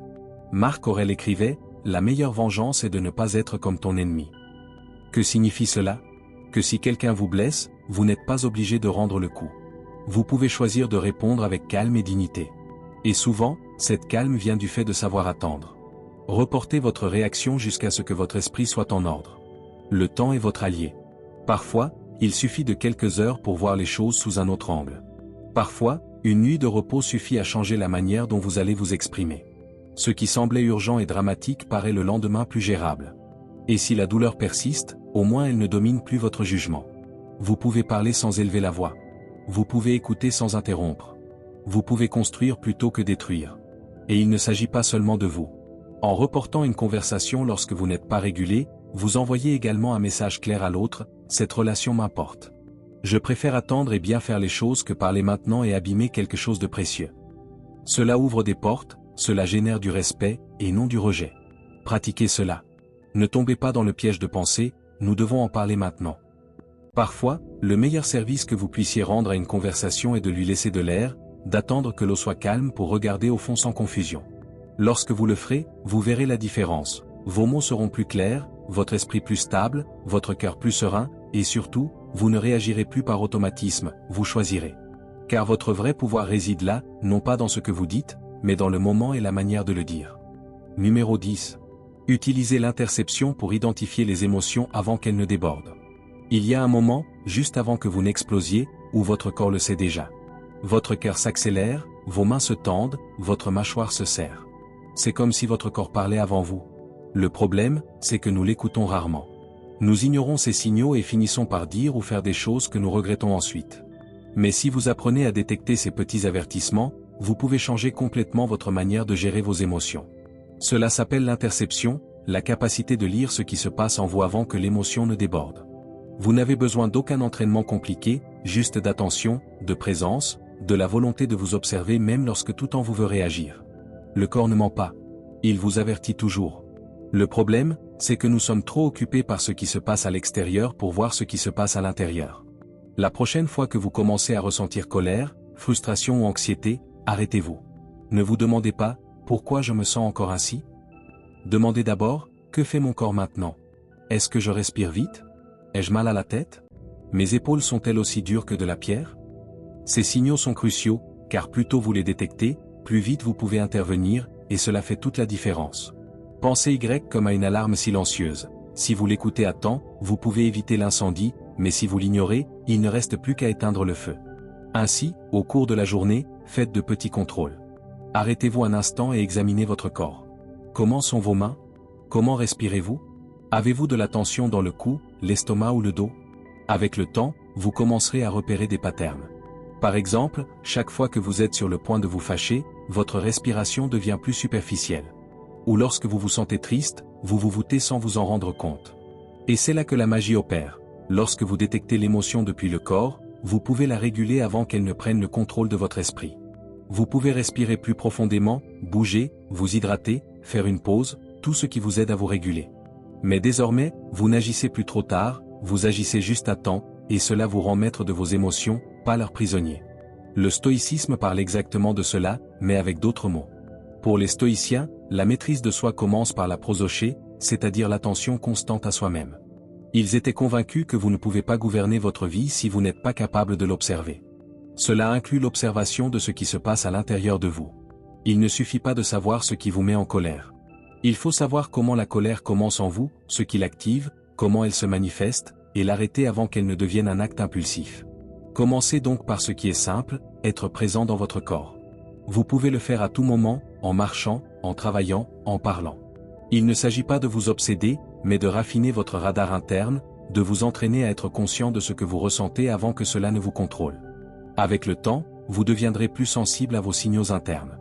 Marc Aurèle écrivait « La meilleure vengeance est de ne pas être comme ton ennemi ». Que signifie cela? Que si quelqu'un vous blesse, vous n'êtes pas obligé de rendre le coup. Vous pouvez choisir de répondre avec calme et dignité. Et souvent, cette calme vient du fait de savoir attendre. Reportez votre réaction jusqu'à ce que votre esprit soit en ordre. Le temps est votre allié. Parfois, il suffit de quelques heures pour voir les choses sous un autre angle. Parfois, une nuit de repos suffit à changer la manière dont vous allez vous exprimer. Ce qui semblait urgent et dramatique paraît le lendemain plus gérable. Et si la douleur persiste, au moins elle ne domine plus votre jugement. Vous pouvez parler sans élever la voix. Vous pouvez écouter sans interrompre. Vous pouvez construire plutôt que détruire. Et il ne s'agit pas seulement de vous. En reportant une conversation lorsque vous n'êtes pas régulé, vous envoyez également un message clair à l'autre, cette relation m'importe. Je préfère attendre et bien faire les choses que parler maintenant et abîmer quelque chose de précieux. Cela ouvre des portes, cela génère du respect, et non du rejet. Pratiquez cela. Ne tombez pas dans le piège de penser, nous devons en parler maintenant. Parfois, le meilleur service que vous puissiez rendre à une conversation est de lui laisser de l'air, d'attendre que l'eau soit calme pour regarder au fond sans confusion. Lorsque vous le ferez, vous verrez la différence. Vos mots seront plus clairs, votre esprit plus stable, votre cœur plus serein, et surtout, vous ne réagirez plus par automatisme, vous choisirez. Car votre vrai pouvoir réside là, non pas dans ce que vous dites, mais dans le moment et la manière de le dire. Numéro 10. Utilisez l'interception pour identifier les émotions avant qu'elles ne débordent. Il y a un moment, juste avant que vous n'explosiez, où votre corps le sait déjà. Votre cœur s'accélère, vos mains se tendent, votre mâchoire se serre. C'est comme si votre corps parlait avant vous. Le problème, c'est que nous l'écoutons rarement. Nous ignorons ces signaux et finissons par dire ou faire des choses que nous regrettons ensuite. Mais si vous apprenez à détecter ces petits avertissements, vous pouvez changer complètement votre manière de gérer vos émotions. Cela s'appelle l'interception, la capacité de lire ce qui se passe en vous avant que l'émotion ne déborde. Vous n'avez besoin d'aucun entraînement compliqué, juste d'attention, de présence, de la volonté de vous observer même lorsque tout en vous veut réagir. Le corps ne ment pas. Il vous avertit toujours. Le problème, c'est que nous sommes trop occupés par ce qui se passe à l'extérieur pour voir ce qui se passe à l'intérieur. La prochaine fois que vous commencez à ressentir colère, frustration ou anxiété, arrêtez-vous. Ne vous demandez pas « Pourquoi je me sens encore ainsi ?» Demandez d'abord « Que fait mon corps maintenant ? Est-ce que je respire vite ? Ai-je mal à la tête ? Mes épaules sont-elles aussi dures que de la pierre ? » Ces signaux sont cruciaux, car plus tôt vous les détectez, plus vite vous pouvez intervenir, et cela fait toute la différence. Pensez Y comme à une alarme silencieuse. Si vous l'écoutez à temps, vous pouvez éviter l'incendie, mais si vous l'ignorez, il ne reste plus qu'à éteindre le feu. Ainsi, au cours de la journée, faites de petits contrôles. Arrêtez-vous un instant et examinez votre corps. Comment sont vos mains ? Comment respirez-vous ? Avez-vous de la tension dans le cou, l'estomac ou le dos ? Avec le temps, vous commencerez à repérer des patterns. Par exemple, chaque fois que vous êtes sur le point de vous fâcher, votre respiration devient plus superficielle. Ou lorsque vous vous sentez triste, vous vous voûtez sans vous en rendre compte. Et c'est là que la magie opère. Lorsque vous détectez l'émotion depuis le corps, vous pouvez la réguler avant qu'elle ne prenne le contrôle de votre esprit. Vous pouvez respirer plus profondément, bouger, vous hydrater, faire une pause, tout ce qui vous aide à vous réguler. Mais désormais, vous n'agissez plus trop tard, vous agissez juste à temps, et cela vous rend maître de vos émotions, pas leur prisonnier. Le stoïcisme parle exactement de cela, mais avec d'autres mots. Pour les stoïciens, la maîtrise de soi commence par la prosoché, c'est-à-dire l'attention constante à soi-même. Ils étaient convaincus que vous ne pouvez pas gouverner votre vie si vous n'êtes pas capable de l'observer. Cela inclut l'observation de ce qui se passe à l'intérieur de vous. Il ne suffit pas de savoir ce qui vous met en colère. Il faut savoir comment la colère commence en vous, ce qui l'active, comment elle se manifeste, et l'arrêter avant qu'elle ne devienne un acte impulsif. Commencez donc par ce qui est simple, être présent dans votre corps. Vous pouvez le faire à tout moment, en marchant, en travaillant, en parlant. Il ne s'agit pas de vous obséder, mais de raffiner votre radar interne, de vous entraîner à être conscient de ce que vous ressentez avant que cela ne vous contrôle. Avec le temps, vous deviendrez plus sensible à vos signaux internes.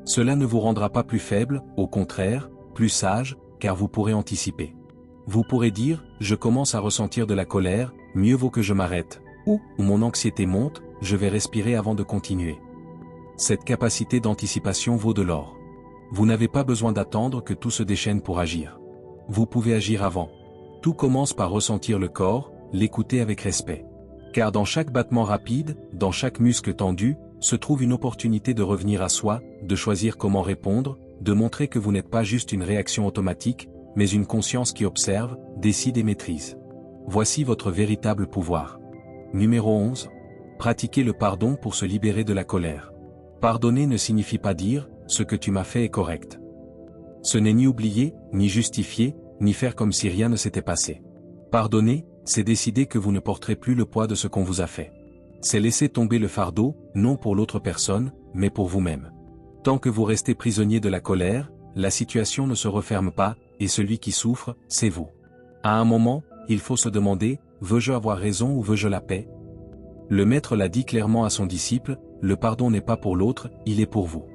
Cela ne vous rendra pas plus faible, au contraire, plus sage, car vous pourrez anticiper. Vous pourrez dire, je commence à ressentir de la colère, mieux vaut que je m'arrête, ou mon anxiété monte, je vais respirer avant de continuer. Cette capacité d'anticipation vaut de l'or. Vous n'avez pas besoin d'attendre que tout se déchaîne pour agir. Vous pouvez agir avant. Tout commence par ressentir le corps, l'écouter avec respect. Car dans chaque battement rapide, dans chaque muscle tendu, se trouve une opportunité de revenir à soi, de choisir comment répondre, de montrer que vous n'êtes pas juste une réaction automatique, mais une conscience qui observe, décide et maîtrise. Voici votre véritable pouvoir. Numéro 11. Pratiquez le pardon pour se libérer de la colère. Pardonner ne signifie pas dire « ce que tu m'as fait est correct ». Ce n'est ni oublier, ni justifier, ni faire comme si rien ne s'était passé. Pardonner, c'est décider que vous ne porterez plus le poids de ce qu'on vous a fait. C'est laisser tomber le fardeau, non pour l'autre personne, mais pour vous-même. Tant que vous restez prisonnier de la colère, la situation ne se referme pas, et celui qui souffre, c'est vous. À un moment, il faut se demander, veux-je avoir raison ou veux-je la paix ? Le maître l'a dit clairement à son disciple, le pardon n'est pas pour l'autre, il est pour vous.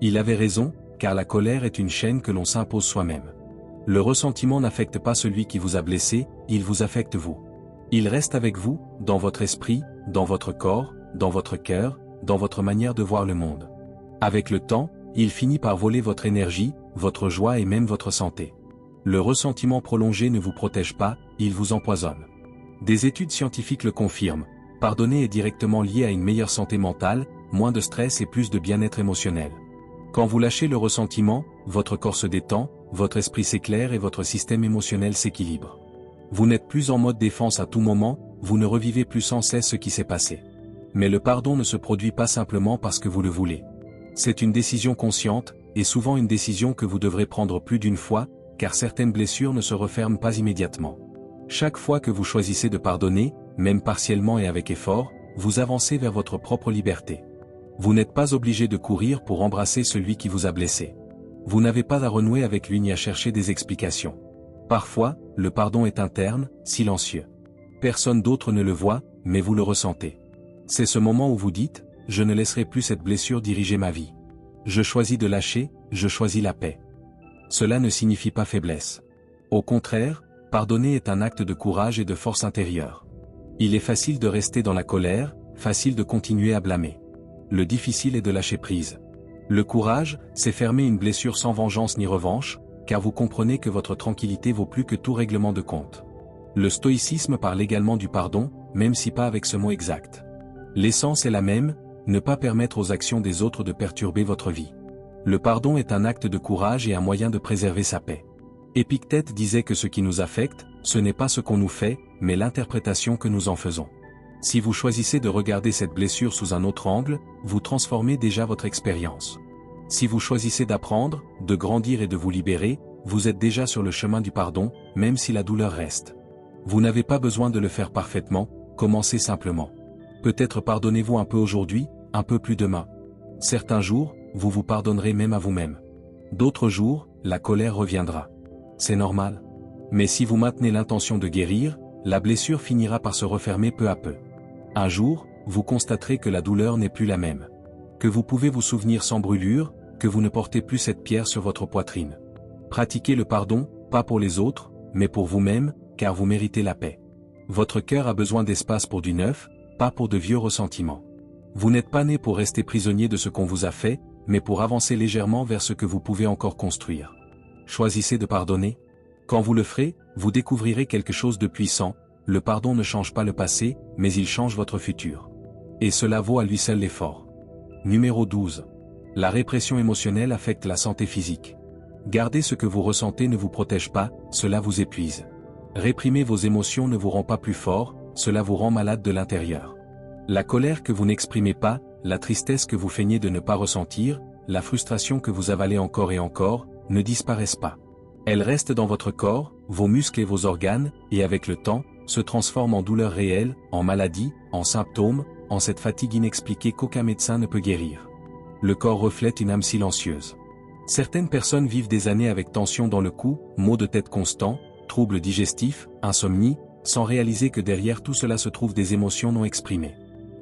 Il avait raison, car la colère est une chaîne que l'on s'impose soi-même. Le ressentiment n'affecte pas celui qui vous a blessé, il vous affecte vous. Il reste avec vous, dans votre esprit, dans votre corps, dans votre cœur, dans votre manière de voir le monde. Avec le temps, il finit par voler votre énergie, votre joie et même votre santé. Le ressentiment prolongé ne vous protège pas, il vous empoisonne. Des études scientifiques le confirment, pardonner est directement lié à une meilleure santé mentale, moins de stress et plus de bien-être émotionnel. Quand vous lâchez le ressentiment, votre corps se détend, votre esprit s'éclaire et votre système émotionnel s'équilibre. Vous n'êtes plus en mode défense à tout moment, vous ne revivez plus sans cesse ce qui s'est passé. Mais le pardon ne se produit pas simplement parce que vous le voulez. C'est une décision consciente, et souvent une décision que vous devrez prendre plus d'une fois, car certaines blessures ne se referment pas immédiatement. Chaque fois que vous choisissez de pardonner, même partiellement et avec effort, vous avancez vers votre propre liberté. Vous n'êtes pas obligé de courir pour embrasser celui qui vous a blessé. Vous n'avez pas à renouer avec lui ni à chercher des explications. Parfois, le pardon est interne, silencieux. Personne d'autre ne le voit, mais vous le ressentez. C'est ce moment où vous dites, « Je ne laisserai plus cette blessure diriger ma vie. Je choisis de lâcher, je choisis la paix. » Cela ne signifie pas faiblesse. Au contraire, pardonner est un acte de courage et de force intérieure. Il est facile de rester dans la colère, facile de continuer à blâmer. Le difficile est de lâcher prise. Le courage, c'est fermer une blessure sans vengeance ni revanche, car vous comprenez que votre tranquillité vaut plus que tout règlement de compte. Le stoïcisme parle également du pardon, même si pas avec ce mot exact. L'essence est la même, ne pas permettre aux actions des autres de perturber votre vie. Le pardon est un acte de courage et un moyen de préserver sa paix. Épictète disait que ce qui nous affecte, ce n'est pas ce qu'on nous fait, mais l'interprétation que nous en faisons. Si vous choisissez de regarder cette blessure sous un autre angle, vous transformez déjà votre expérience. Si vous choisissez d'apprendre, de grandir et de vous libérer, vous êtes déjà sur le chemin du pardon, même si la douleur reste. Vous n'avez pas besoin de le faire parfaitement, commencez simplement. Peut-être pardonnez-vous un peu aujourd'hui, un peu plus demain. Certains jours, vous vous pardonnerez même à vous-même. D'autres jours, la colère reviendra. C'est normal. Mais si vous maintenez l'intention de guérir, la blessure finira par se refermer peu à peu. Un jour, vous constaterez que la douleur n'est plus la même. Que vous pouvez vous souvenir sans brûlure, que vous ne portez plus cette pierre sur votre poitrine. Pratiquez le pardon, pas pour les autres, mais pour vous-même, car vous méritez la paix. Votre cœur a besoin d'espace pour du neuf, pas pour de vieux ressentiments. Vous n'êtes pas né pour rester prisonnier de ce qu'on vous a fait, mais pour avancer légèrement vers ce que vous pouvez encore construire. Choisissez de pardonner. Quand vous le ferez, vous découvrirez quelque chose de puissant. Le pardon ne change pas le passé, mais il change votre futur. Et cela vaut à lui seul l'effort. Numéro 12. La répression émotionnelle affecte la santé physique. Garder ce que vous ressentez ne vous protège pas, cela vous épuise. Réprimer vos émotions ne vous rend pas plus fort, cela vous rend malade de l'intérieur. La colère que vous n'exprimez pas, la tristesse que vous feignez de ne pas ressentir, la frustration que vous avalez encore et encore, ne disparaissent pas. Elles restent dans votre corps, vos muscles et vos organes, et avec le temps, se transforment en douleurs réelles, en maladies, en symptômes, en cette fatigue inexpliquée qu'aucun médecin ne peut guérir. Le corps reflète une âme silencieuse. Certaines personnes vivent des années avec tension dans le cou, maux de tête constants, troubles digestifs, insomnie, sans réaliser que derrière tout cela se trouvent des émotions non exprimées.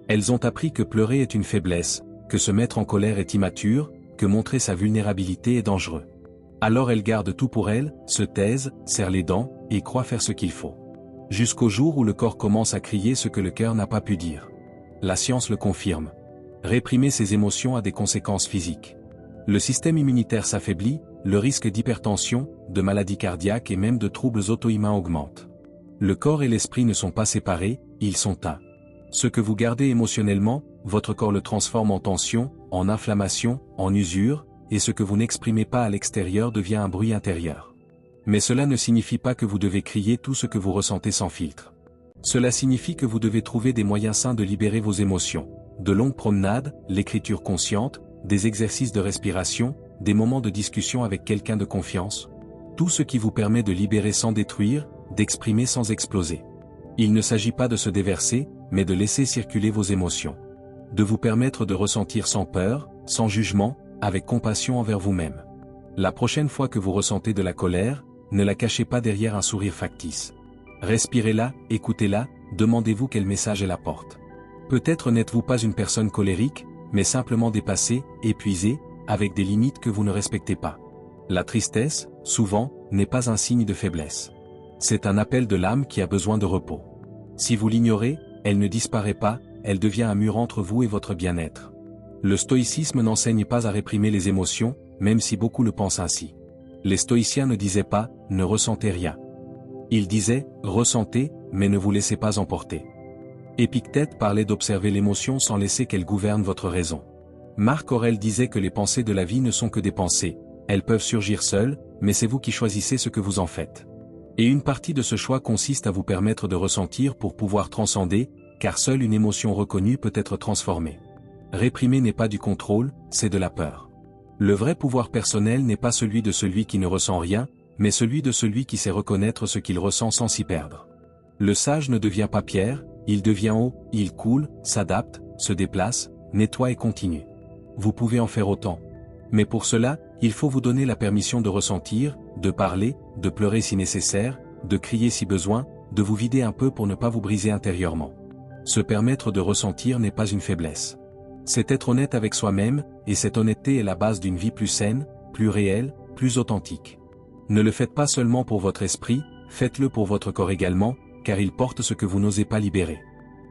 Elles ont appris que pleurer est une faiblesse, que se mettre en colère est immature, que montrer sa vulnérabilité est dangereux. Alors elles gardent tout pour elles, se taisent, serrent les dents, et croient faire ce qu'il faut. Jusqu'au jour où le corps commence à crier ce que le cœur n'a pas pu dire. La science le confirme. Réprimer ses émotions a des conséquences physiques. Le système immunitaire s'affaiblit, le risque d'hypertension, de maladies cardiaques et même de troubles auto-immuns augmente. Le corps et l'esprit ne sont pas séparés, ils sont un. Ce que vous gardez émotionnellement, votre corps le transforme en tension, en inflammation, en usure, et ce que vous n'exprimez pas à l'extérieur devient un bruit intérieur. Mais cela ne signifie pas que vous devez crier tout ce que vous ressentez sans filtre. Cela signifie que vous devez trouver des moyens sains de libérer vos émotions. De longues promenades, l'écriture consciente, des exercices de respiration, des moments de discussion avec quelqu'un de confiance. Tout ce qui vous permet de libérer sans détruire, d'exprimer sans exploser. Il ne s'agit pas de se déverser, mais de laisser circuler vos émotions. De vous permettre de ressentir sans peur, sans jugement, avec compassion envers vous-même. La prochaine fois que vous ressentez de la colère, ne la cachez pas derrière un sourire factice. Respirez-la, écoutez-la, demandez-vous quel message elle apporte. Peut-être n'êtes-vous pas une personne colérique, mais simplement dépassée, épuisée, avec des limites que vous ne respectez pas. La tristesse, souvent, n'est pas un signe de faiblesse. C'est un appel de l'âme qui a besoin de repos. Si vous l'ignorez, elle ne disparaît pas, elle devient un mur entre vous et votre bien-être. Le stoïcisme n'enseigne pas à réprimer les émotions, même si beaucoup le pensent ainsi. Les stoïciens ne disaient pas « ne ressentez rien ». Ils disaient « ressentez, mais ne vous laissez pas emporter ». Épictète parlait d'observer l'émotion sans laisser qu'elle gouverne votre raison. Marc Aurèle disait que les pensées de la vie ne sont que des pensées, elles peuvent surgir seules, mais c'est vous qui choisissez ce que vous en faites. Et une partie de ce choix consiste à vous permettre de ressentir pour pouvoir transcender, car seule une émotion reconnue peut être transformée. Réprimer n'est pas du contrôle, c'est de la peur. Le vrai pouvoir personnel n'est pas celui de celui qui ne ressent rien, mais celui de celui qui sait reconnaître ce qu'il ressent sans s'y perdre. Le sage ne devient pas pierre, il devient eau, il coule, s'adapte, se déplace, nettoie et continue. Vous pouvez en faire autant. Mais pour cela, il faut vous donner la permission de ressentir, de parler, de pleurer si nécessaire, de crier si besoin, de vous vider un peu pour ne pas vous briser intérieurement. Se permettre de ressentir n'est pas une faiblesse. C'est être honnête avec soi-même, et cette honnêteté est la base d'une vie plus saine, plus réelle, plus authentique. Ne le faites pas seulement pour votre esprit, faites-le pour votre corps également, car il porte ce que vous n'osez pas libérer.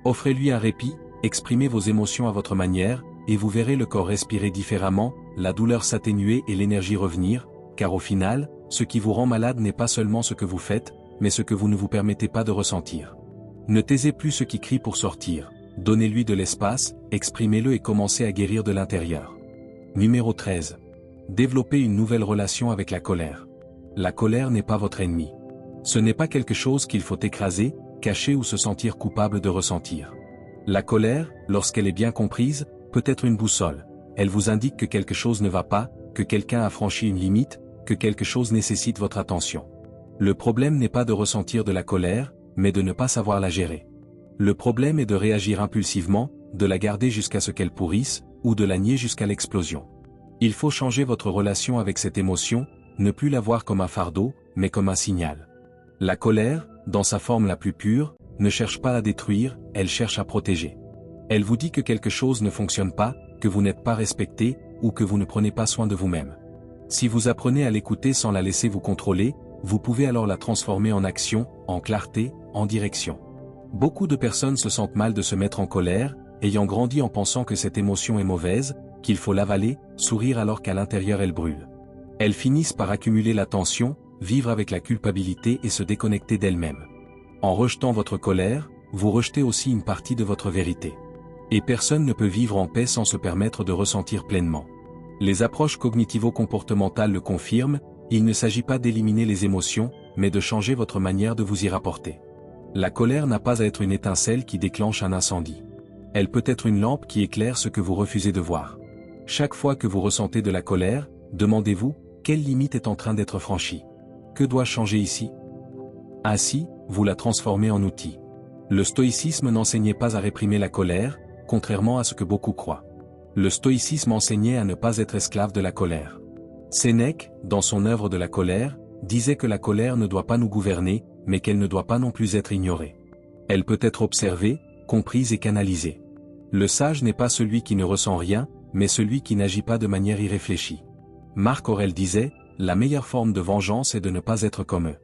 Offrez-lui un répit, exprimez vos émotions à votre manière, et vous verrez le corps respirer différemment, la douleur s'atténuer et l'énergie revenir, car au final, ce qui vous rend malade n'est pas seulement ce que vous faites, mais ce que vous ne vous permettez pas de ressentir. Ne taisez plus ce qui crie pour sortir, donnez-lui de l'espace, exprimez-le et commencez à guérir de l'intérieur. Numéro 13. Développez une nouvelle relation avec la colère. La colère n'est pas votre ennemi. Ce n'est pas quelque chose qu'il faut écraser, cacher ou se sentir coupable de ressentir. La colère, lorsqu'elle est bien comprise, peut être une boussole. Elle vous indique que quelque chose ne va pas, que quelqu'un a franchi une limite, que quelque chose nécessite votre attention. Le problème n'est pas de ressentir de la colère, mais de ne pas savoir la gérer. Le problème est de réagir impulsivement, de la garder jusqu'à ce qu'elle pourrisse, ou de la nier jusqu'à l'explosion. Il faut changer votre relation avec cette émotion, ne plus la voir comme un fardeau, mais comme un signal. La colère, dans sa forme la plus pure, ne cherche pas à détruire, elle cherche à protéger. Elle vous dit que quelque chose ne fonctionne pas, que vous n'êtes pas respecté, ou que vous ne prenez pas soin de vous-même. Si vous apprenez à l'écouter sans la laisser vous contrôler, vous pouvez alors la transformer en action, en clarté, en direction. Beaucoup de personnes se sentent mal de se mettre en colère, ayant grandi en pensant que cette émotion est mauvaise, qu'il faut l'avaler, sourire alors qu'à l'intérieur elle brûle. Elles finissent par accumuler la tension, vivre avec la culpabilité et se déconnecter d'elles-mêmes. En rejetant votre colère, vous rejetez aussi une partie de votre vérité. Et personne ne peut vivre en paix sans se permettre de ressentir pleinement. Les approches cognitivo-comportementales le confirment, il ne s'agit pas d'éliminer les émotions, mais de changer votre manière de vous y rapporter. La colère n'a pas à être une étincelle qui déclenche un incendie. Elle peut être une lampe qui éclaire ce que vous refusez de voir. Chaque fois que vous ressentez de la colère, demandez-vous, quelle limite est en train d'être franchie? Que dois-je changer ici? Ainsi, vous la transformez en outil. Le stoïcisme n'enseignait pas à réprimer la colère, contrairement à ce que beaucoup croient. Le stoïcisme enseignait à ne pas être esclave de la colère. Sénèque, dans son œuvre de la colère, disait que la colère ne doit pas nous gouverner, mais qu'elle ne doit pas non plus être ignorée. Elle peut être observée, comprise et canalisée. Le sage n'est pas celui qui ne ressent rien, mais celui qui n'agit pas de manière irréfléchie. Marc Aurèle disait, « La meilleure forme de vengeance est de ne pas être comme eux ».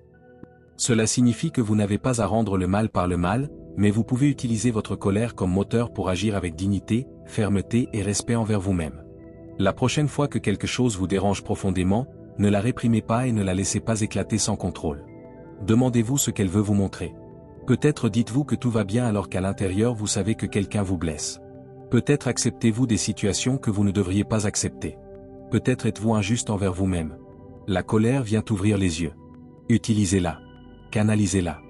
Cela signifie que vous n'avez pas à rendre le mal par le mal, mais vous pouvez utiliser votre colère comme moteur pour agir avec dignité, fermeté et respect envers vous-même. La prochaine fois que quelque chose vous dérange profondément, ne la réprimez pas et ne la laissez pas éclater sans contrôle. Demandez-vous ce qu'elle veut vous montrer. Peut-être dites-vous que tout va bien alors qu'à l'intérieur vous savez que quelqu'un vous blesse. Peut-être acceptez-vous des situations que vous ne devriez pas accepter. Peut-être êtes-vous injuste envers vous-même. La colère vient ouvrir les yeux. Utilisez-la. Canalisez-la.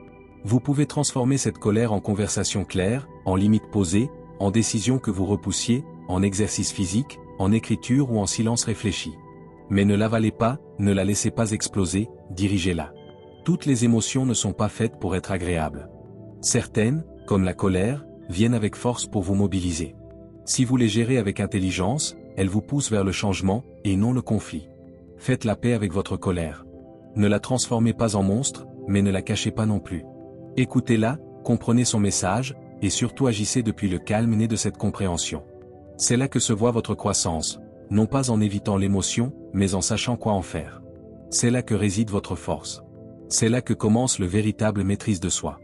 Vous pouvez transformer cette colère en conversation claire, en limite posée, en décision que vous repoussiez, en exercice physique, en écriture ou en silence réfléchi. Mais ne l'avalez pas, ne la laissez pas exploser, dirigez-la. Toutes les émotions ne sont pas faites pour être agréables. Certaines, comme la colère, viennent avec force pour vous mobiliser. Si vous les gérez avec intelligence, elles vous poussent vers le changement, et non le conflit. Faites la paix avec votre colère. Ne la transformez pas en monstre, mais ne la cachez pas non plus. Écoutez-la, comprenez son message, et surtout agissez depuis le calme né de cette compréhension. C'est là que se voit votre croissance, non pas en évitant l'émotion, mais en sachant quoi en faire. C'est là que réside votre force. C'est là que commence le véritable maîtrise de soi.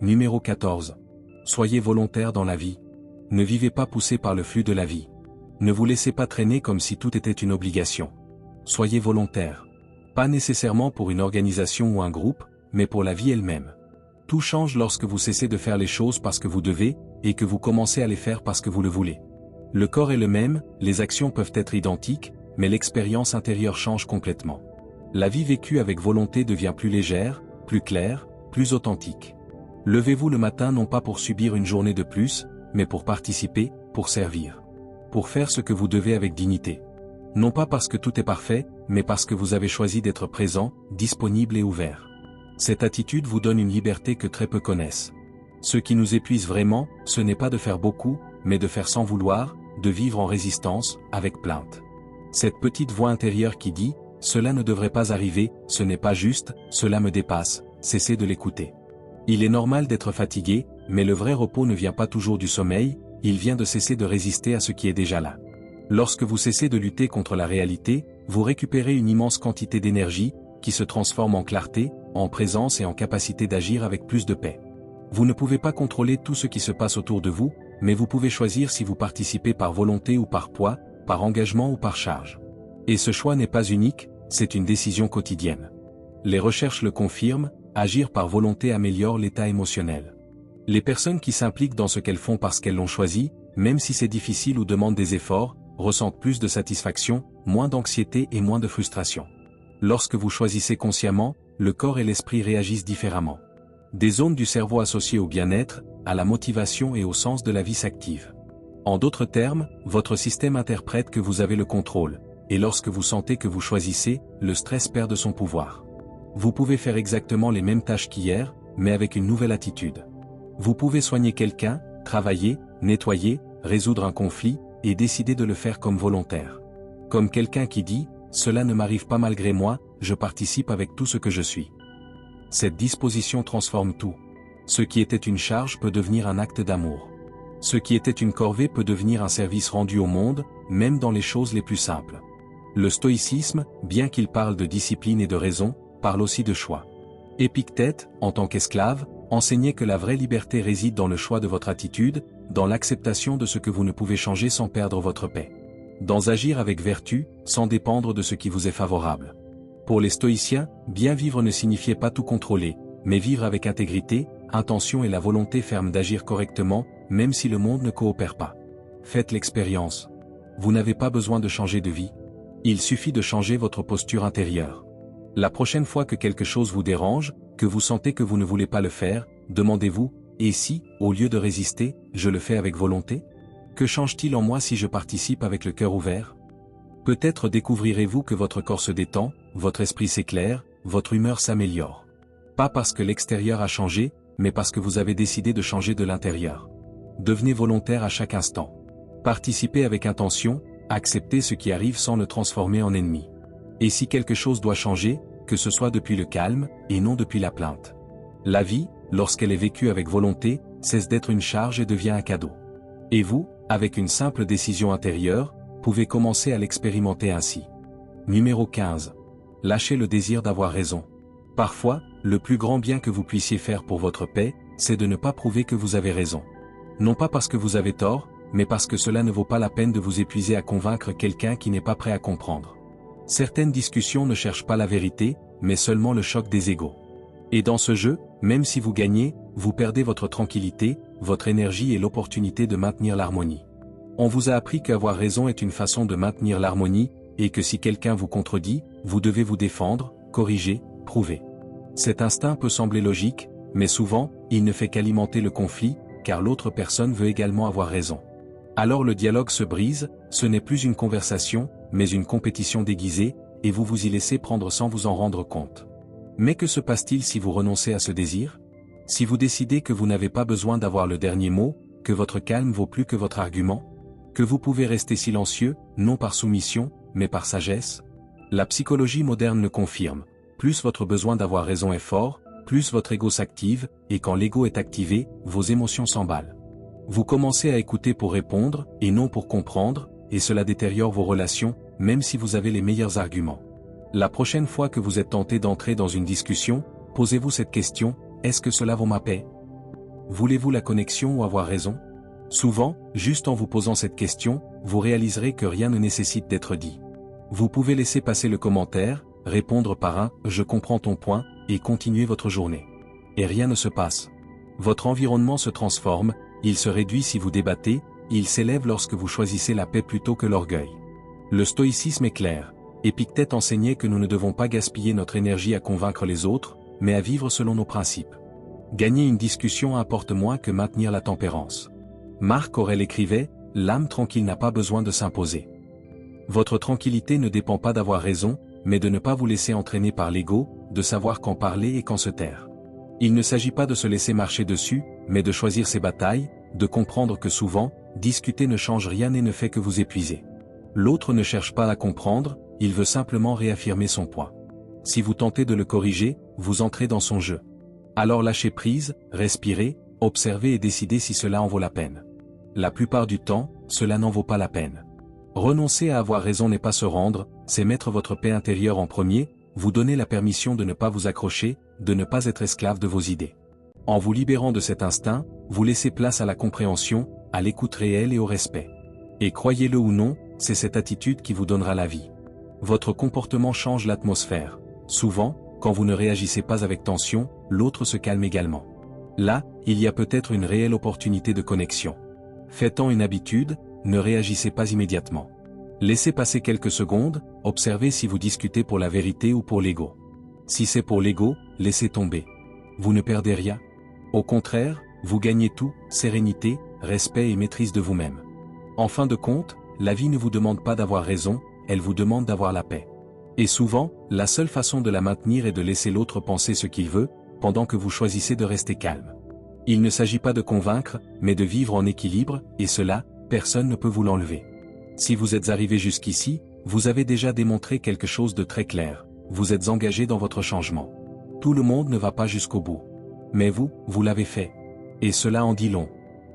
Numéro 14. Soyez volontaire dans la vie. Ne vivez pas poussé par le flux de la vie. Ne vous laissez pas traîner comme si tout était une obligation. Soyez volontaire. Pas nécessairement pour une organisation ou un groupe, mais pour la vie elle-même. Tout change lorsque vous cessez de faire les choses parce que vous devez, et que vous commencez à les faire parce que vous le voulez. Le corps est le même, les actions peuvent être identiques, mais l'expérience intérieure change complètement. La vie vécue avec volonté devient plus légère, plus claire, plus authentique. Levez-vous le matin non pas pour subir une journée de plus, mais pour participer, pour servir. Pour faire ce que vous devez avec dignité. Non pas parce que tout est parfait, mais parce que vous avez choisi d'être présent, disponible et ouvert. Cette attitude vous donne une liberté que très peu connaissent. Ce qui nous épuise vraiment, ce n'est pas de faire beaucoup, mais de faire sans vouloir, de vivre en résistance, avec plainte. Cette petite voix intérieure qui dit « Cela ne devrait pas arriver, ce n'est pas juste, cela me dépasse », cessez de l'écouter. Il est normal d'être fatigué, mais le vrai repos ne vient pas toujours du sommeil, il vient de cesser de résister à ce qui est déjà là. Lorsque vous cessez de lutter contre la réalité, vous récupérez une immense quantité d'énergie, qui se transforme en clarté, en présence et en capacité d'agir avec plus de paix. Vous ne pouvez pas contrôler tout ce qui se passe autour de vous, mais vous pouvez choisir si vous participez par volonté ou par poids, par engagement ou par charge. Et ce choix n'est pas unique, c'est une décision quotidienne. Les recherches le confirment, agir par volonté améliore l'état émotionnel. Les personnes qui s'impliquent dans ce qu'elles font parce qu'elles l'ont choisi, même si c'est difficile ou demande des efforts, ressentent plus de satisfaction, moins d'anxiété et moins de frustration. Lorsque vous choisissez consciemment, le corps et l'esprit réagissent différemment. Des zones du cerveau associées au bien-être, à la motivation et au sens de la vie s'activent. En d'autres termes, votre système interprète que vous avez le contrôle, et lorsque vous sentez que vous choisissez, le stress perd de son pouvoir. Vous pouvez faire exactement les mêmes tâches qu'hier, mais avec une nouvelle attitude. Vous pouvez soigner quelqu'un, travailler, nettoyer, résoudre un conflit, et décider de le faire comme volontaire. Comme quelqu'un qui dit « Cela ne m'arrive pas malgré moi, je participe avec tout ce que je suis ». Cette disposition transforme tout. Ce qui était une charge peut devenir un acte d'amour. Ce qui était une corvée peut devenir un service rendu au monde, même dans les choses les plus simples. Le stoïcisme, bien qu'il parle de discipline et de raison, parle aussi de choix. Épictète, en tant qu'esclave, enseignait que la vraie liberté réside dans le choix de votre attitude, dans l'acceptation de ce que vous ne pouvez changer sans perdre votre paix. Dans agir avec vertu, sans dépendre de ce qui vous est favorable. Pour les stoïciens, bien vivre ne signifiait pas tout contrôler, mais vivre avec intégrité, intention et la volonté ferme d'agir correctement, même si le monde ne coopère pas. Faites l'expérience. Vous n'avez pas besoin de changer de vie. Il suffit de changer votre posture intérieure. La prochaine fois que quelque chose vous dérange, que vous sentez que vous ne voulez pas le faire, demandez-vous, et si, au lieu de résister, je le fais avec volonté? Que change-t-il en moi si je participe avec le cœur ouvert? Peut-être découvrirez-vous que votre corps se détend, votre esprit s'éclaire, votre humeur s'améliore. Pas parce que l'extérieur a changé, mais parce que vous avez décidé de changer de l'intérieur. Devenez volontaire à chaque instant. Participez avec intention, acceptez ce qui arrive sans le transformer en ennemi. Et si quelque chose doit changer, que ce soit depuis le calme, et non depuis la plainte. La vie, lorsqu'elle est vécue avec volonté, cesse d'être une charge et devient un cadeau. Et vous, avec une simple décision intérieure, pouvez commencer à l'expérimenter ainsi. Numéro 15. Lâchez le désir d'avoir raison. Parfois, le plus grand bien que vous puissiez faire pour votre paix, c'est de ne pas prouver que vous avez raison. Non pas parce que vous avez tort, mais parce que cela ne vaut pas la peine de vous épuiser à convaincre quelqu'un qui n'est pas prêt à comprendre. Certaines discussions ne cherchent pas la vérité, mais seulement le choc des égos. Et dans ce jeu, même si vous gagnez, vous perdez votre tranquillité, votre énergie et l'opportunité de maintenir l'harmonie. On vous a appris qu'avoir raison est une façon de maintenir l'harmonie, et que si quelqu'un vous contredit, vous devez vous défendre, corriger, prouver. Cet instinct peut sembler logique, mais souvent, il ne fait qu'alimenter le conflit, car l'autre personne veut également avoir raison. Alors le dialogue se brise, ce n'est plus une conversation, mais une compétition déguisée, et vous vous y laissez prendre sans vous en rendre compte. Mais que se passe-t-il si vous renoncez à ce désir? Si vous décidez que vous n'avez pas besoin d'avoir le dernier mot, que votre calme vaut plus que votre argument? Que vous pouvez rester silencieux, non par soumission, mais par sagesse? La psychologie moderne le confirme. Plus votre besoin d'avoir raison est fort, plus votre ego s'active, et quand l'ego est activé, vos émotions s'emballent. Vous commencez à écouter pour répondre, et non pour comprendre, et cela détériore vos relations, même si vous avez les meilleurs arguments. La prochaine fois que vous êtes tenté d'entrer dans une discussion, posez-vous cette question, est-ce que cela vaut ma paix? Voulez-vous la connexion ou avoir raison? Souvent, juste en vous posant cette question, vous réaliserez que rien ne nécessite d'être dit. Vous pouvez laisser passer le commentaire, répondre par un « je comprends ton point » et continuer votre journée. Et rien ne se passe. Votre environnement se transforme, il se réduit si vous débattez, il s'élève lorsque vous choisissez la paix plutôt que l'orgueil. Le stoïcisme est clair. Épictète enseignait que nous ne devons pas gaspiller notre énergie à convaincre les autres, mais à vivre selon nos principes. Gagner une discussion importe moins que maintenir la tempérance. Marc Aurèle écrivait, « L'âme tranquille n'a pas besoin de s'imposer. » Votre tranquillité ne dépend pas d'avoir raison, mais de ne pas vous laisser entraîner par l'ego, de savoir quand parler et quand se taire. Il ne s'agit pas de se laisser marcher dessus, mais de choisir ses batailles, de comprendre que souvent, discuter ne change rien et ne fait que vous épuiser. L'autre ne cherche pas à comprendre, il veut simplement réaffirmer son point. Si vous tentez de le corriger, vous entrez dans son jeu. Alors lâchez prise, respirez, observez et décidez si cela en vaut la peine. La plupart du temps, cela n'en vaut pas la peine. Renoncer à avoir raison n'est pas se rendre, c'est mettre votre paix intérieure en premier, vous donner la permission de ne pas vous accrocher, de ne pas être esclave de vos idées. En vous libérant de cet instinct, vous laissez place à la compréhension, à l'écoute réelle et au respect. Et croyez-le ou non, c'est cette attitude qui vous donnera la vie. Votre comportement change l'atmosphère. Souvent, quand vous ne réagissez pas avec tension, l'autre se calme également. Là, il y a peut-être une réelle opportunité de connexion. Faites-en une habitude, ne réagissez pas immédiatement. Laissez passer quelques secondes, observez si vous discutez pour la vérité ou pour l'ego. Si c'est pour l'ego, laissez tomber. Vous ne perdez rien. Au contraire, vous gagnez tout, sérénité, respect et maîtrise de vous-même. En fin de compte, la vie ne vous demande pas d'avoir raison, elle vous demande d'avoir la paix. Et souvent, la seule façon de la maintenir est de laisser l'autre penser ce qu'il veut, pendant que vous choisissez de rester calme. Il ne s'agit pas de convaincre, mais de vivre en équilibre, et cela, personne ne peut vous l'enlever. Si vous êtes arrivé jusqu'ici, vous avez déjà démontré quelque chose de très clair, vous êtes engagé dans votre changement. Tout le monde ne va pas jusqu'au bout. Mais vous, vous l'avez fait. Et cela en dit long.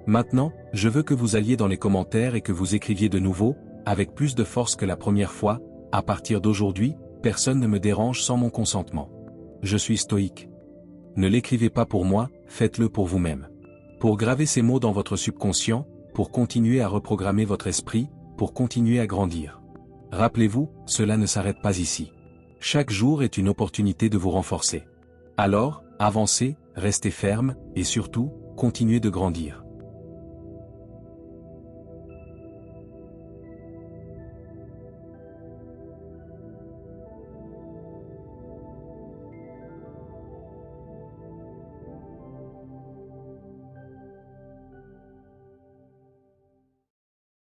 Maintenant, je veux que vous alliez dans les commentaires et que vous écriviez de nouveau, avec plus de force que la première fois, à partir d'aujourd'hui, personne ne me dérange sans mon consentement. Je suis stoïque. Ne l'écrivez pas pour moi, faites-le pour vous-même. Pour graver ces mots dans votre subconscient, pour continuer à reprogrammer votre esprit, pour continuer à grandir. Rappelez-vous, cela ne s'arrête pas ici. Chaque jour est une opportunité de vous renforcer. Alors, avancez, restez ferme, et surtout, continuez de grandir.